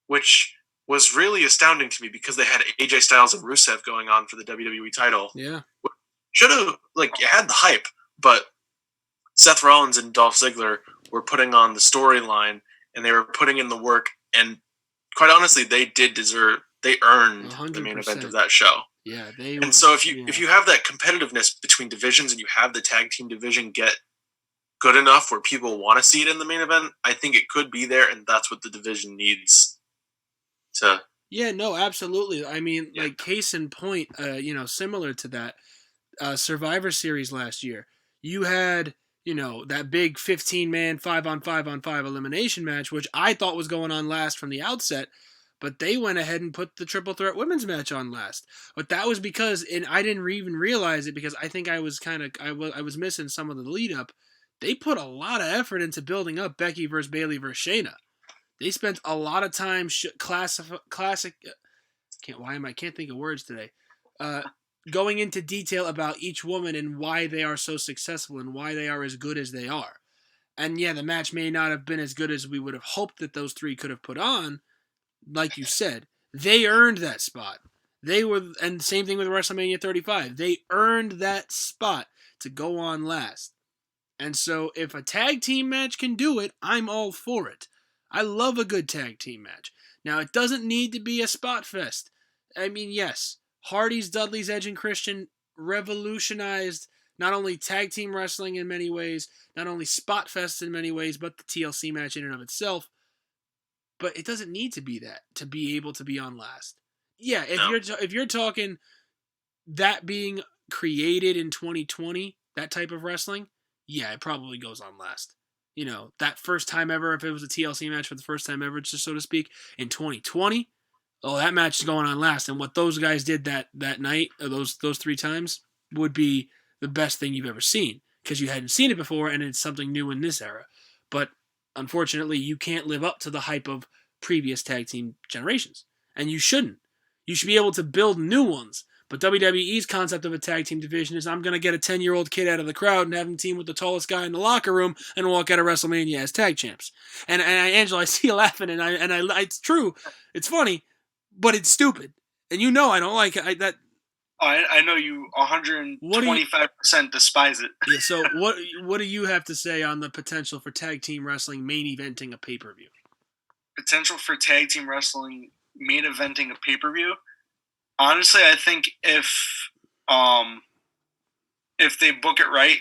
which was really astounding to me because they had AJ Styles and Rusev going on for the WWE title. Yeah, should have it had the hype, but Seth Rollins and Dolph Ziggler were putting on the storyline and they were putting in the work, and quite honestly, they earned 100%. the main event of that show. Yeah, and so if you have that competitiveness between divisions and you have the tag team division get good enough where people want to see it in the main event, I think it could be there, and that's what the division needs to. Yeah, no, absolutely. I mean, like case in point, similar to that, Survivor Series last year, you had that big 15-man 5-on-5-on-5 elimination match, which I thought was going on last from the outset, but they went ahead and put the triple threat women's match on last. But that was because, and I didn't even realize it because I think I was missing some of the lead up. They put a lot of effort into building up Becky versus Bayley versus Shayna. They spent a lot of time can't think of words today. Going into detail about each woman and why they are so successful and why they are as good as they are. And yeah, the match may not have been as good as we would have hoped that those three could have put on. Like you said, they earned that spot. And same thing with WrestleMania 35. They earned that spot to go on last. And so if a tag team match can do it, I'm all for it. I love a good tag team match. Now, it doesn't need to be a spot fest. I mean, yes, Hardy's, Dudley's, Edge, and Christian revolutionized not only tag team wrestling in many ways, not only spot fest in many ways, but the TLC match in and of itself. But it doesn't need to be that to be able to be on last. Yeah, if you're talking that being created in 2020, that type of wrestling, yeah, it probably goes on last. That first time ever, if it was a TLC match for the first time ever, just so to speak, in 2020, oh, that match is going on last. And what those guys did that night, or those 3 times, would be the best thing you've ever seen because you hadn't seen it before, and it's something new in this era. But unfortunately, you can't live up to the hype of previous tag team generations, and you shouldn't. You should be able to build new ones. But WWE's concept of a tag team division is I'm going to get a 10-year-old kid out of the crowd and have him team with the tallest guy in the locker room and walk out of WrestleMania as tag champs. And Angela, I see you laughing, and it's true. It's funny, but it's stupid. And I don't like it. I know you 125% despise it. Yeah, so what do you have to say on the potential for tag team wrestling main eventing a pay-per-view? Potential for tag team wrestling main eventing a pay-per-view? Honestly, I think if they book it right,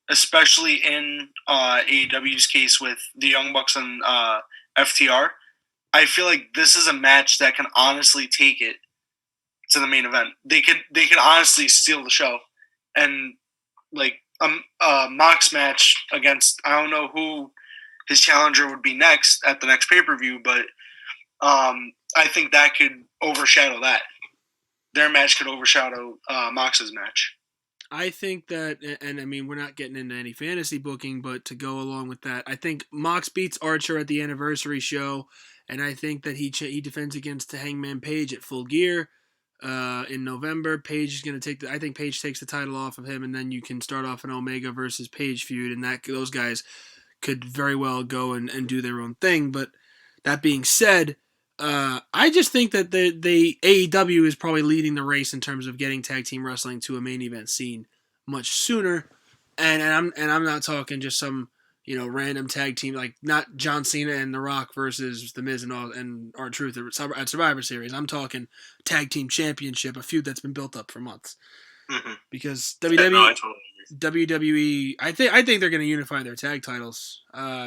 especially in AEW's case with the Young Bucks and FTR, I feel like this is a match that can honestly take it to the main event. They could honestly steal the show, and like a Mox match against, I don't know who his challenger would be next at the next pay-per-view, but I think that could overshadow that. Their match could overshadow Mox's match. I think that, and I mean, we're not getting into any fantasy booking, but to go along with that, I think Mox beats Archer at the anniversary show, and I think that he defends against Hangman Page at Full Gear in November. Page is going to I think Page takes the title off of him, and then you can start off an Omega versus Page feud, and those guys could very well go and do their own thing. But that being said, I just think that the AEW is probably leading the race in terms of getting tag team wrestling to a main event scene much sooner, and I'm not talking just some random tag team like not John Cena and The Rock versus The Miz and R-Truth at Survivor Series. I'm talking tag team championship, a feud that's been built up for months. Mm-hmm. Because WWE, I think they're going to unify their tag titles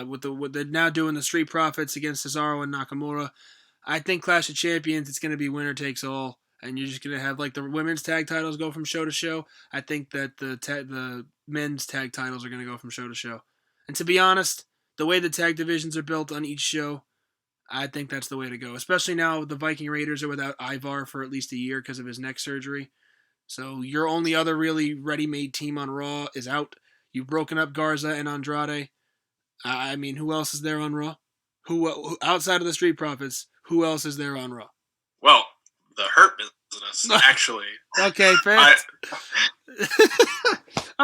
with the now doing the Street Profits against Cesaro and Nakamura. I think Clash of Champions, it's going to be winner takes all, and you're just going to have like the women's tag titles go from show to show. I think that the men's tag titles are going to go from show to show. And to be honest, the way the tag divisions are built on each show, I think that's the way to go. Especially now the Viking Raiders are without Ivar for at least a year because of his neck surgery. So your only other really ready-made team on Raw is out. You've broken up Garza and Andrade. I mean, who else is there on Raw? who outside of the Street Profits, who else is there on Raw? Well, the Hurt Business, actually. Okay, fair. All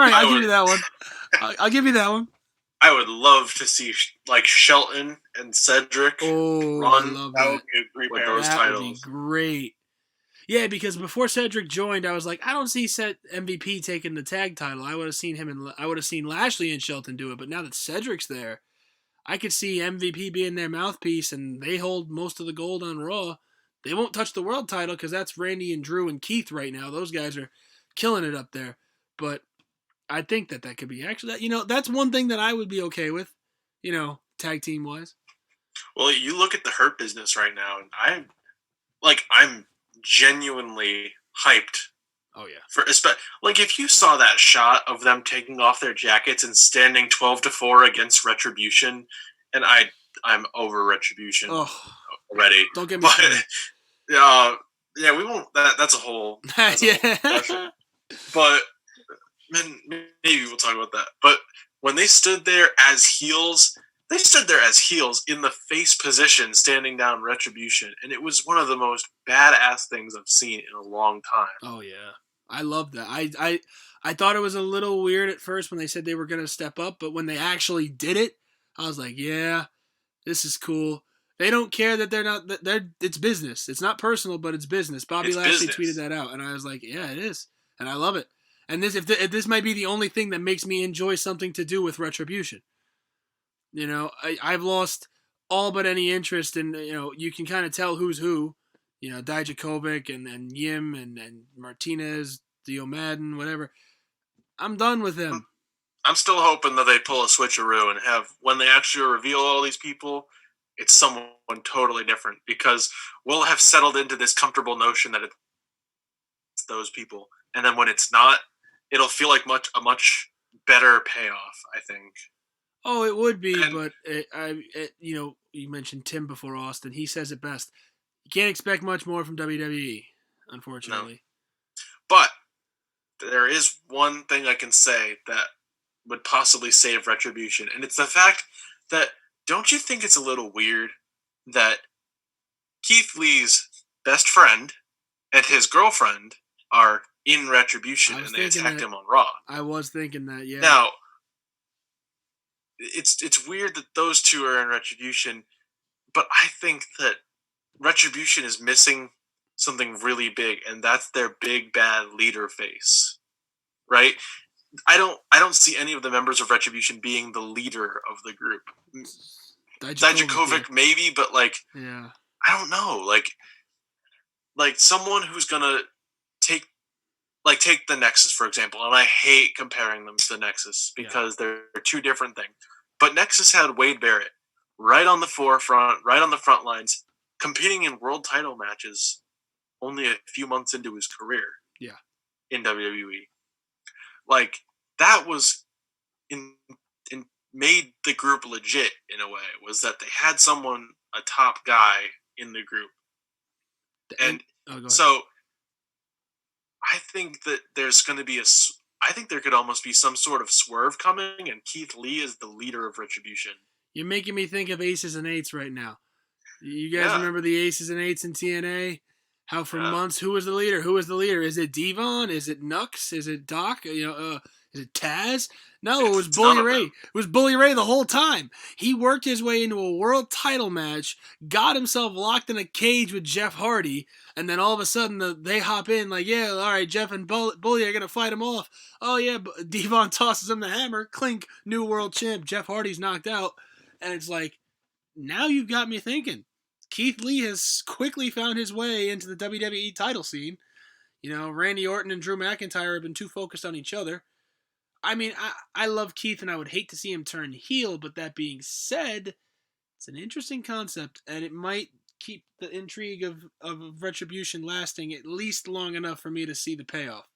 right, I'll give you that one. I'll give you that one. I would love to see like Shelton and Cedric run. I love that. That would be a great with pair. those That titles. would be great. Yeah, because before Cedric joined, I was like, I don't see MVP taking the tag title. I would have seen him and I would have seen Lashley and Shelton do it. But now that Cedric's there, I could see MVP being their mouthpiece, and they hold most of the gold on Raw. They won't touch the world title because that's Randy and Drew and Keith right now. Those guys are killing it up there. But I think that could be actually, that's one thing that I would be okay with, tag team wise. Well, you look at the Hurt Business right now, and I'm genuinely hyped. Oh yeah. If you saw that shot of them taking off their jackets and standing 12-4 against Retribution, and I'm over Retribution already. Don't get me started. Yeah, we won't. That's a whole. Yeah. But maybe we'll talk about that. But when they stood there as heels, in the face position, standing down Retribution, and it was one of the most badass things I've seen in a long time. Oh yeah, I love that. I thought it was a little weird at first when they said they were going to step up, but when they actually did it, I was like, yeah, this is cool. They don't care that they're not. It's business. It's not personal, but it's business. Bobby Lashley tweeted that out, and I was like, yeah, it is, and I love it. And if this might be the only thing that makes me enjoy something to do with Retribution. I've lost all but any interest in, you can kind of tell who's who, Dijakovic and Yim and Martinez, Theo Madden, whatever. I'm done with them. I'm still hoping that they pull a switcheroo and have, when they actually reveal all these people, it's someone totally different, because we'll have settled into this comfortable notion that it's those people. And then when it's not, it'll feel like a much better payoff, I think. Oh, it would be, but you mentioned Tim before Austin. He says it best. You can't expect much more from WWE, unfortunately. No. But there is one thing I can say that would possibly save Retribution, and it's the fact that, don't you think it's a little weird that Keith Lee's best friend and his girlfriend are in Retribution and they attacked him on Raw? I was thinking that, yeah. Now, it's weird that those two are in Retribution, but I think that Retribution is missing something really big, and that's their big bad leader face, right? I don't see any of the members of Retribution being the leader of the group. Dijakovic maybe, but yeah, I don't know, like someone who's gonna take the Nexus, for example, and I hate comparing them to the Nexus because they're two different things. But Nexus had Wade Barrett right on the forefront, right on the front lines, competing in world title matches only a few months into his career. Yeah. In WWE. That was made the group legit in a way, was that they had someone, a top guy in the group. And so I think that there's going to be I think there could almost be some sort of swerve coming, and Keith Lee is the leader of Retribution. You're making me think of Aces and Eights right now. You guys remember the Aces and Eights in TNA? How for months, who was the leader? Who was the leader? Is it Devon? Is it Nux? Is it Doc? Is it Taz? No, it was Bully Ray. It was Bully Ray the whole time. He worked his way into a world title match, got himself locked in a cage with Jeff Hardy, and then all of a sudden they hop in like, yeah, all right, Jeff and Bully are going to fight him off. Oh, yeah, Devon tosses him the hammer. Clink, new world champ. Jeff Hardy's knocked out. And it's like, now you've got me thinking. Keith Lee has quickly found his way into the WWE title scene. Randy Orton and Drew McIntyre have been too focused on each other. I mean, I love Keith, and I would hate to see him turn heel, but that being said, it's an interesting concept, and it might keep the intrigue of Retribution lasting at least long enough for me to see the payoff.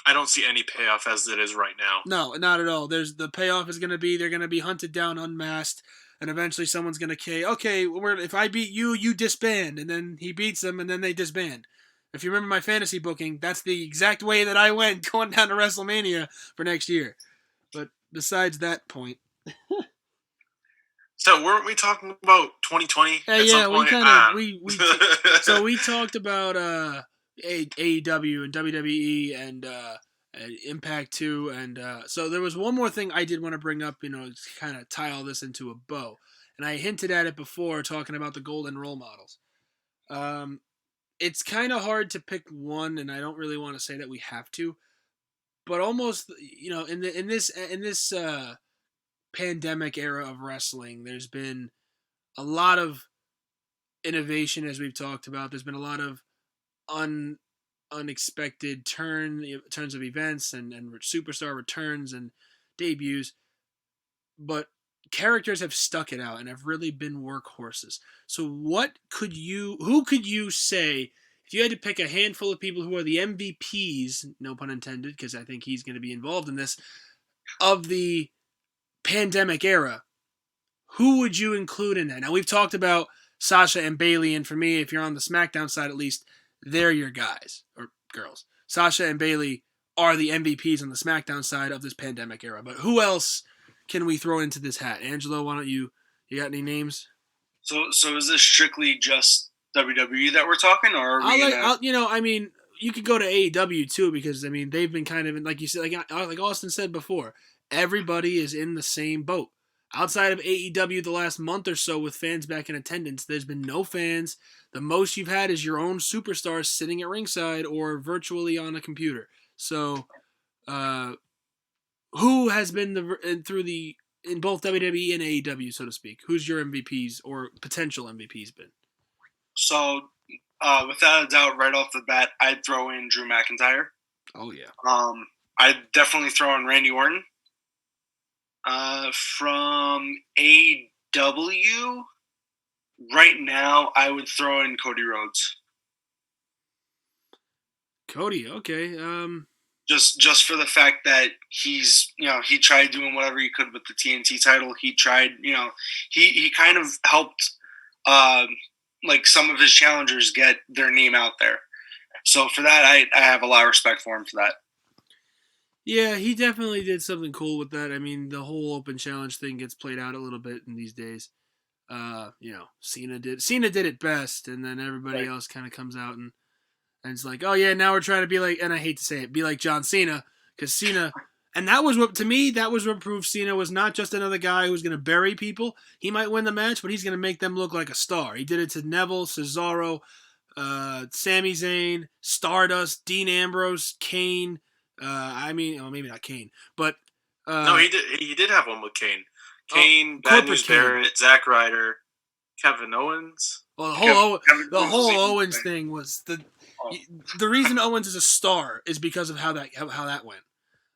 I don't see any payoff as it is right now. No, not at all. The payoff is going to be they're going to be hunted down unmasked, and eventually someone's going to okay, if I beat you, you disband, and then he beats them, and then they disband. If you remember my fantasy booking, that's the exact way that I went going down to WrestleMania for next year. But besides that point. So weren't we talking about 2020 at Yeah, some we point? kind of so we talked about AEW and WWE and Impact 2 and so there was one more thing I did want to bring up, to kind of tie all this into a bow. And I hinted at it before talking about the golden role models. Um, it's kind of hard to pick one, and I don't really want to say that we have to, but almost, in this pandemic era of wrestling, there's been a lot of innovation, as we've talked about. There's been a lot of unexpected turns of events and superstar returns and debuts, but characters have stuck it out and have really been workhorses. So who could you say, if you had to pick a handful of people who are the MVPs, no pun intended, because I think he's going to be involved in this, of the pandemic era, who would you include in that? Now, we've talked about Sasha and Bailey, and for me, if you're on the SmackDown side at least, they're your guys or girls. Sasha and Bailey are the MVPs on the SmackDown side of this pandemic era. But who else can we throw into this hat? Angelo, why don't you got any names? So is this strictly just WWE that we're talking, or are we you could go to AEW too, because they've been kind of, like you said, like Austin said before, everybody is in the same boat. Outside of AEW the last month or so with fans back in attendance, there's been no fans. The most you've had is your own superstars sitting at ringside or virtually on a computer. So, who has been in both WWE and AEW, so to speak? Who's your MVPs or potential MVPs been? So, without a doubt, right off the bat, I'd throw in Drew McIntyre. Oh yeah. I'd definitely throw in Randy Orton. From AEW, right now, I would throw in Cody Rhodes. Cody, okay. Just for the fact that he's, he tried doing whatever he could with the TNT title. He tried, he kind of helped, like some of his challengers get their name out there. So for that, I have a lot of respect for him for that. Yeah, he definitely did something cool with that. The whole open challenge thing gets played out a little bit in these days. Cena did it best, and then everybody else kind of comes out and it's like, oh yeah, now we're trying to be like, and I hate to say it, be like John Cena, because Cena, and that was what proved Cena was not just another guy who was going to bury people. He might win the match, but he's going to make them look like a star. He did it to Neville, Cesaro, Sami Zayn, Stardust, Dean Ambrose, Kane. Maybe not Kane, but no, he did. He did have one with Kane. Kane, Bad News Barrett, Zack Ryder, Kevin Owens. Well, the whole Owens thing was the reason Owens is a star is because of how that went.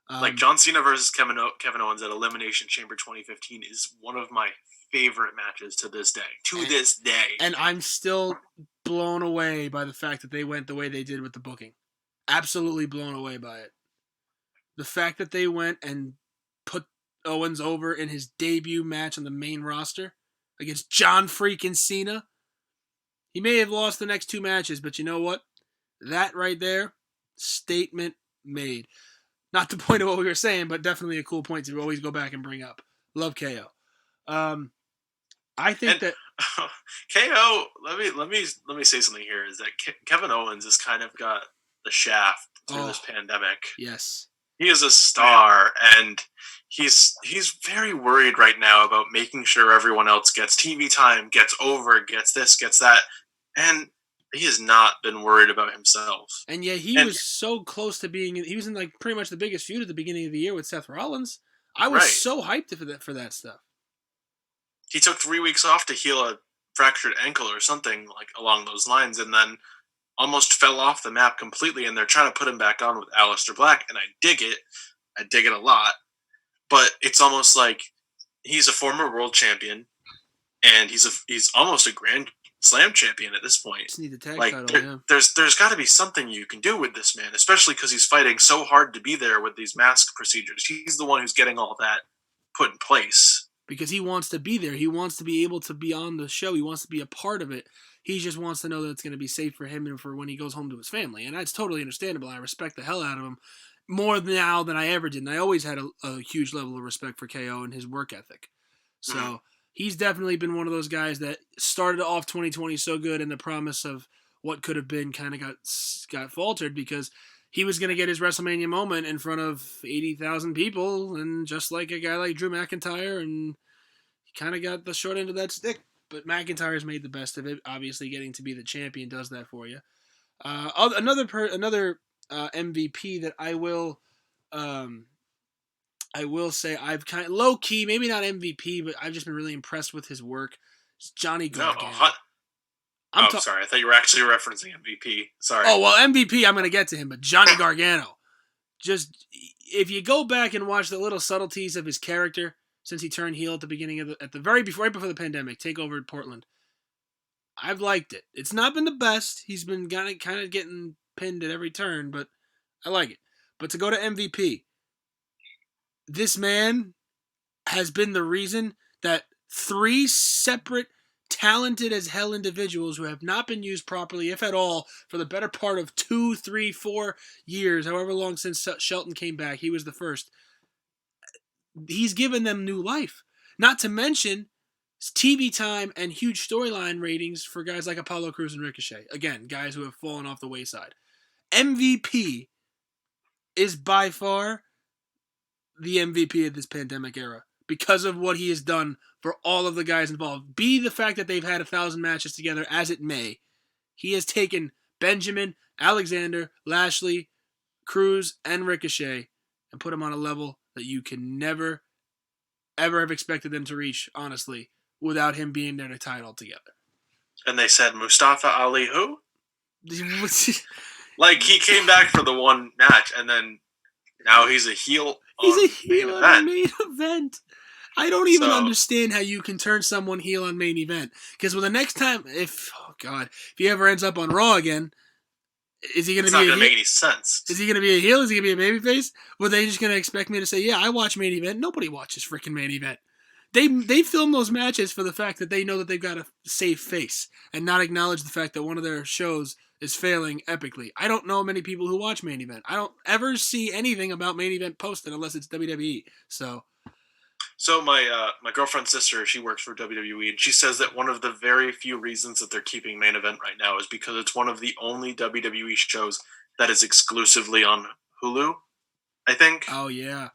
Like John Cena versus Kevin Owens at Elimination Chamber 2015 is one of my favorite matches to this day. And I'm still blown away by the fact that they went the way they did with the booking. Absolutely blown away by it. The fact that they went and put Owens over in his debut match on the main roster against John freaking Cena. He may have lost the next two matches, but you know what? That right there, statement made. Not the point of what we were saying, but definitely a cool point to always go back and bring up. Love KO. I think that KO. Let me say something here. Is that Kevin Owens has kind of got the shaft through this pandemic. Yes. He is a star, and he's very worried right now about making sure everyone else gets TV time, gets over, gets this, gets that, and he has not been worried about himself. And yet he was so close to being. He was in like pretty much the biggest feud at the beginning of the year with Seth Rollins. I was so hyped for that stuff. He took 3 weeks off to heal a fractured ankle or something like along those lines, and then almost fell off the map completely, and they're trying to put him back on with Aleister Black, and I dig it. I dig it a lot. But it's almost like he's a former world champion, and he's almost a Grand Slam champion at this point. Just need the tag title, There's got to be something you can do with this man, especially because he's fighting so hard to be there with these mask procedures. He's the one who's getting all that put in place. Because he wants to be there. He wants to be able to be on the show. He wants to be a part of it. He just wants to know that it's going to be safe for him and for when he goes home to his family. And that's totally understandable. I respect the hell out of him more now than I ever did. And I always had a huge level of respect for KO and his work ethic. So he's definitely been one of those guys that started off 2020 so good, and the promise of what could have been kind of got faltered because he was going to get his WrestleMania moment in front of 80,000 people, and just like a guy like Drew McIntyre, and he kind of got the short end of that stick. But McIntyre's made the best of it. Obviously, getting to be the champion does that for you. Another MVP that I will say I've kind of low key, maybe not MVP, but I've just been really impressed with his work. It's Johnny No, Gargano. sorry. I thought you were actually referencing MVP. Sorry. Oh well, MVP. I'm going to get to him, but Johnny Gargano. Just if you go back and watch the little subtleties of his character since he turned heel at the beginning of right before the pandemic, take over at Portland. I've liked it. It's not been the best. He's been kind of getting pinned at every turn, but I like it. But to go to MVP, this man has been the reason that 3 separate talented as hell individuals who have not been used properly, if at all, for the better part of 2, 3, 4 years, however long since Shelton came back, he was the first. He's given them new life. Not to mention TV time and huge storyline ratings for guys like Apollo Crews and Ricochet. Again, guys who have fallen off the wayside. MVP is by far the MVP of this pandemic era because of what he has done for all of the guys involved. Be the fact that they've had 1,000 matches together as it may, he has taken Benjamin, Alexander, Lashley, Cruz, and Ricochet and put them on a level that you can never, ever have expected them to reach, honestly, without him being there to tie it all together. And they said Mustafa Ali who? Like, he came back for the one match, and then now he's a heel He's a heel on event. main event. I don't even understand how you can turn someone heel on main event. Because the next time, if he ever ends up on Raw again, is he going to be a heel? It's not going to make any sense. Is he going to be a heel? Is he going to be a babyface? Were they just going to expect me to say, yeah, I watch main event? Nobody watches freaking main event. They film those matches for the fact that they know that they've got a safe face and not acknowledge the fact that one of their shows is failing epically. I don't know many people who watch main event. I don't ever see anything about main event posted unless it's WWE. So my girlfriend's sister, she works for WWE, and she says that one of the very few reasons that they're keeping main event right now is because it's one of the only WWE shows that is exclusively on Hulu, I think. Oh, yeah.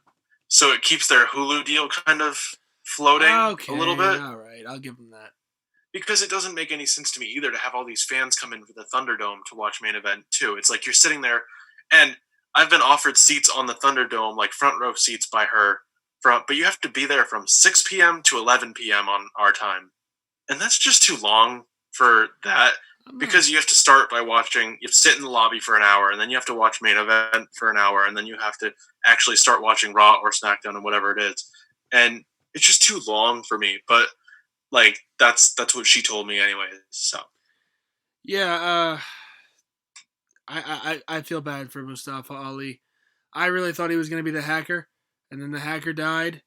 So it keeps their Hulu deal kind of floating a little bit. All right, I'll give them that. Because it doesn't make any sense to me either to have all these fans come in for the Thunderdome to watch main event too. It's like you're sitting there, and I've been offered seats on the Thunderdome, like front row seats by her, but you have to be there from 6 p.m. to 11 p.m. on our time. And that's just too long for that because you have to start by watching, you have to sit in the lobby for an hour, and then you have to watch main event for an hour, and then you have to actually start watching Raw or SmackDown and whatever it is. And it's just too long for me, but like that's what she told me anyways. So yeah, I feel bad for Mustafa Ali. I really thought he was going to be the hacker, and then the hacker died,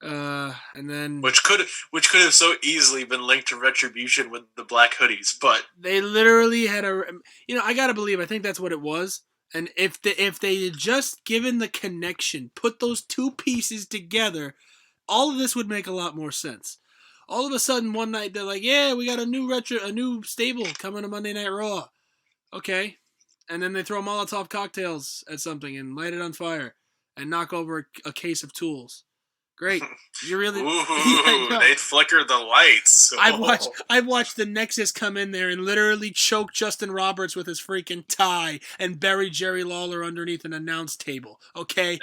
and then which could have so easily been linked to Retribution with the black hoodies, but they literally had I gotta believe. I think that's what it was. And if they had just given the connection, put those two pieces together, all of this would make a lot more sense. All of a sudden, one night they're like, "Yeah, we got a new stable coming to Monday Night Raw." Okay, and then they throw Molotov cocktails at something and light it on fire and knock over a case of tools. Great, you really? Ooh, they flicker the lights. I've watched the Nexus come in there and literally choke Justin Roberts with his freaking tie and bury Jerry Lawler underneath an announce table. Okay.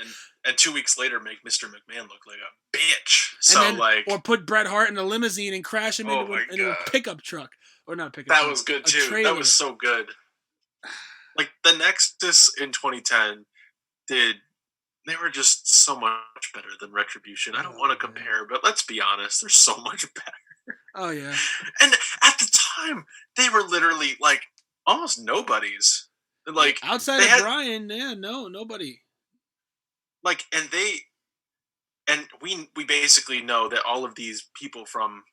And 2 weeks later, make Mr. McMahon look like a bitch. So or put Bret Hart in a limousine and crash him into a pickup truck, or not a pickup. That was good too. Trailer. That was so good. Like the Nexus in 2010 they were just so much better than Retribution. I don't want to compare, but let's be honest, they're so much better. Oh yeah. And at the time, they were literally like almost nobodies. Like outside of Brian, nobody. Like, and we basically know that all of these people from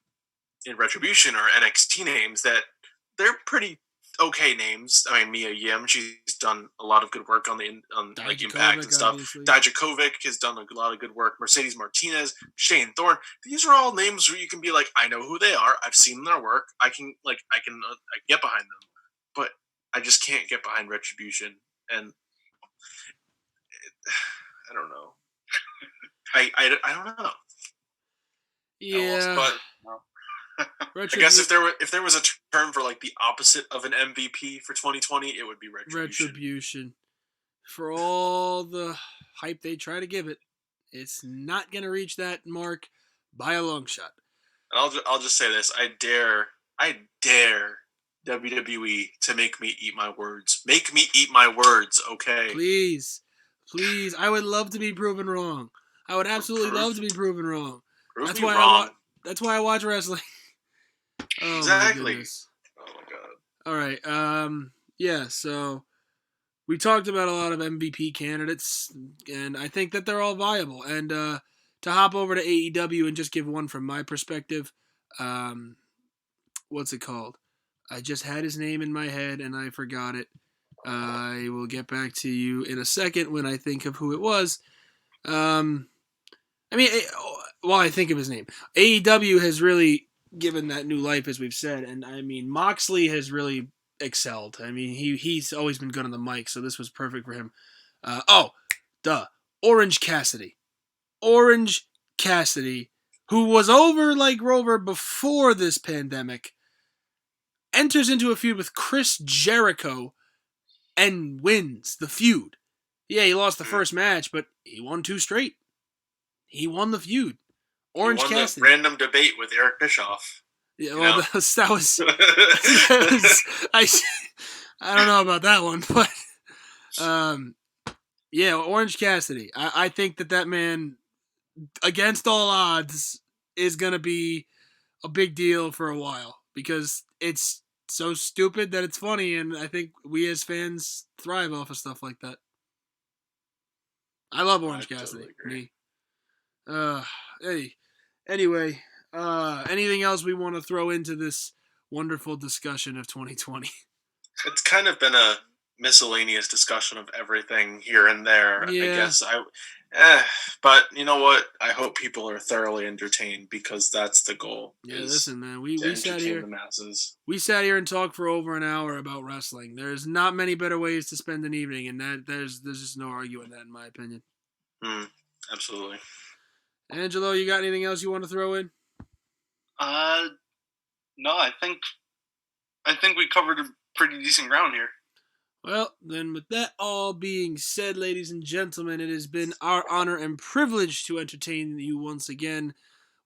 in Retribution are NXT names that they're pretty okay names. I mean, Mia Yim, she's done a lot of good work on like Impact and stuff. Obviously. Dijakovic has done a lot of good work. Mercedes Martinez, Shane Thorne. These are all names where you can be like, I know who they are. I've seen their work. I can get behind them, but I just can't get behind Retribution. And I don't know. I don't know. Yeah. But I guess if there was a term for like the opposite of an MVP for 2020, it would be Retribution. For all the hype they try to give it, it's not going to reach that mark by a long shot. And I'll just say this: I dare WWE to make me eat my words. Make me eat my words, okay? Please. I would love to be proven wrong. I would absolutely love to be proven wrong. That's wrong. That's why I watch wrestling. Oh, exactly. My oh my god. All right. Yeah. So we talked about a lot of MVP candidates, and I think that they're all viable. And to hop over to AEW and just give one from my perspective, what's it called? I just had his name in my head and I forgot it. I will get back to you in a second when I think of who it was. While I think of his name, AEW has really given that new life, as we've said, and I mean Moxley has really excelled. I mean he's always been good on the mic, so this was perfect for him. Orange Cassidy, who was over like Rover before this pandemic, enters into a feud with Chris Jericho and wins the feud. Yeah, he lost the first match, but he won 2 straight. He won the feud. Orange Cassidy. The random debate with Eric Bischoff. Yeah, well, that was I don't know about that one, but yeah, Orange Cassidy. I think that man, against all odds, is going to be a big deal for a while because it's so stupid that it's funny, and I think we as fans thrive off of stuff like that. I love Orange Cassidy. Totally Hey. Anyway, anything else we want to throw into this wonderful discussion of 2020? It's kind of been a miscellaneous discussion of everything here and there. Yeah. I guess but you know what? I hope people are thoroughly entertained because that's the goal. Yeah, listen, man. We sat here. The masses. We sat here and talked for over an hour about wrestling. There's not many better ways to spend an evening, and there's just no arguing that, in my opinion. Absolutely. Angelo, you got anything else you want to throw in? No, I think we covered a pretty decent ground here. Well, then with that all being said, ladies and gentlemen, it has been our honor and privilege to entertain you once again.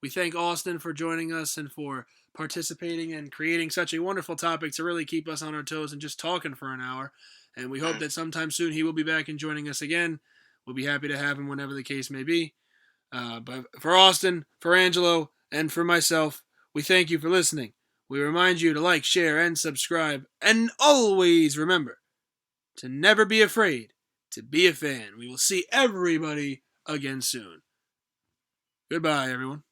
We thank Austin for joining us and for participating and creating such a wonderful topic to really keep us on our toes and just talking for an hour. And we hope that sometime soon he will be back and joining us again. We'll be happy to have him whenever the case may be. But for Austin, for Angelo, and for myself, we thank you for listening. We remind you to like, share, and subscribe. And always remember to never be afraid to be a fan. We will see everybody again soon. Goodbye, everyone.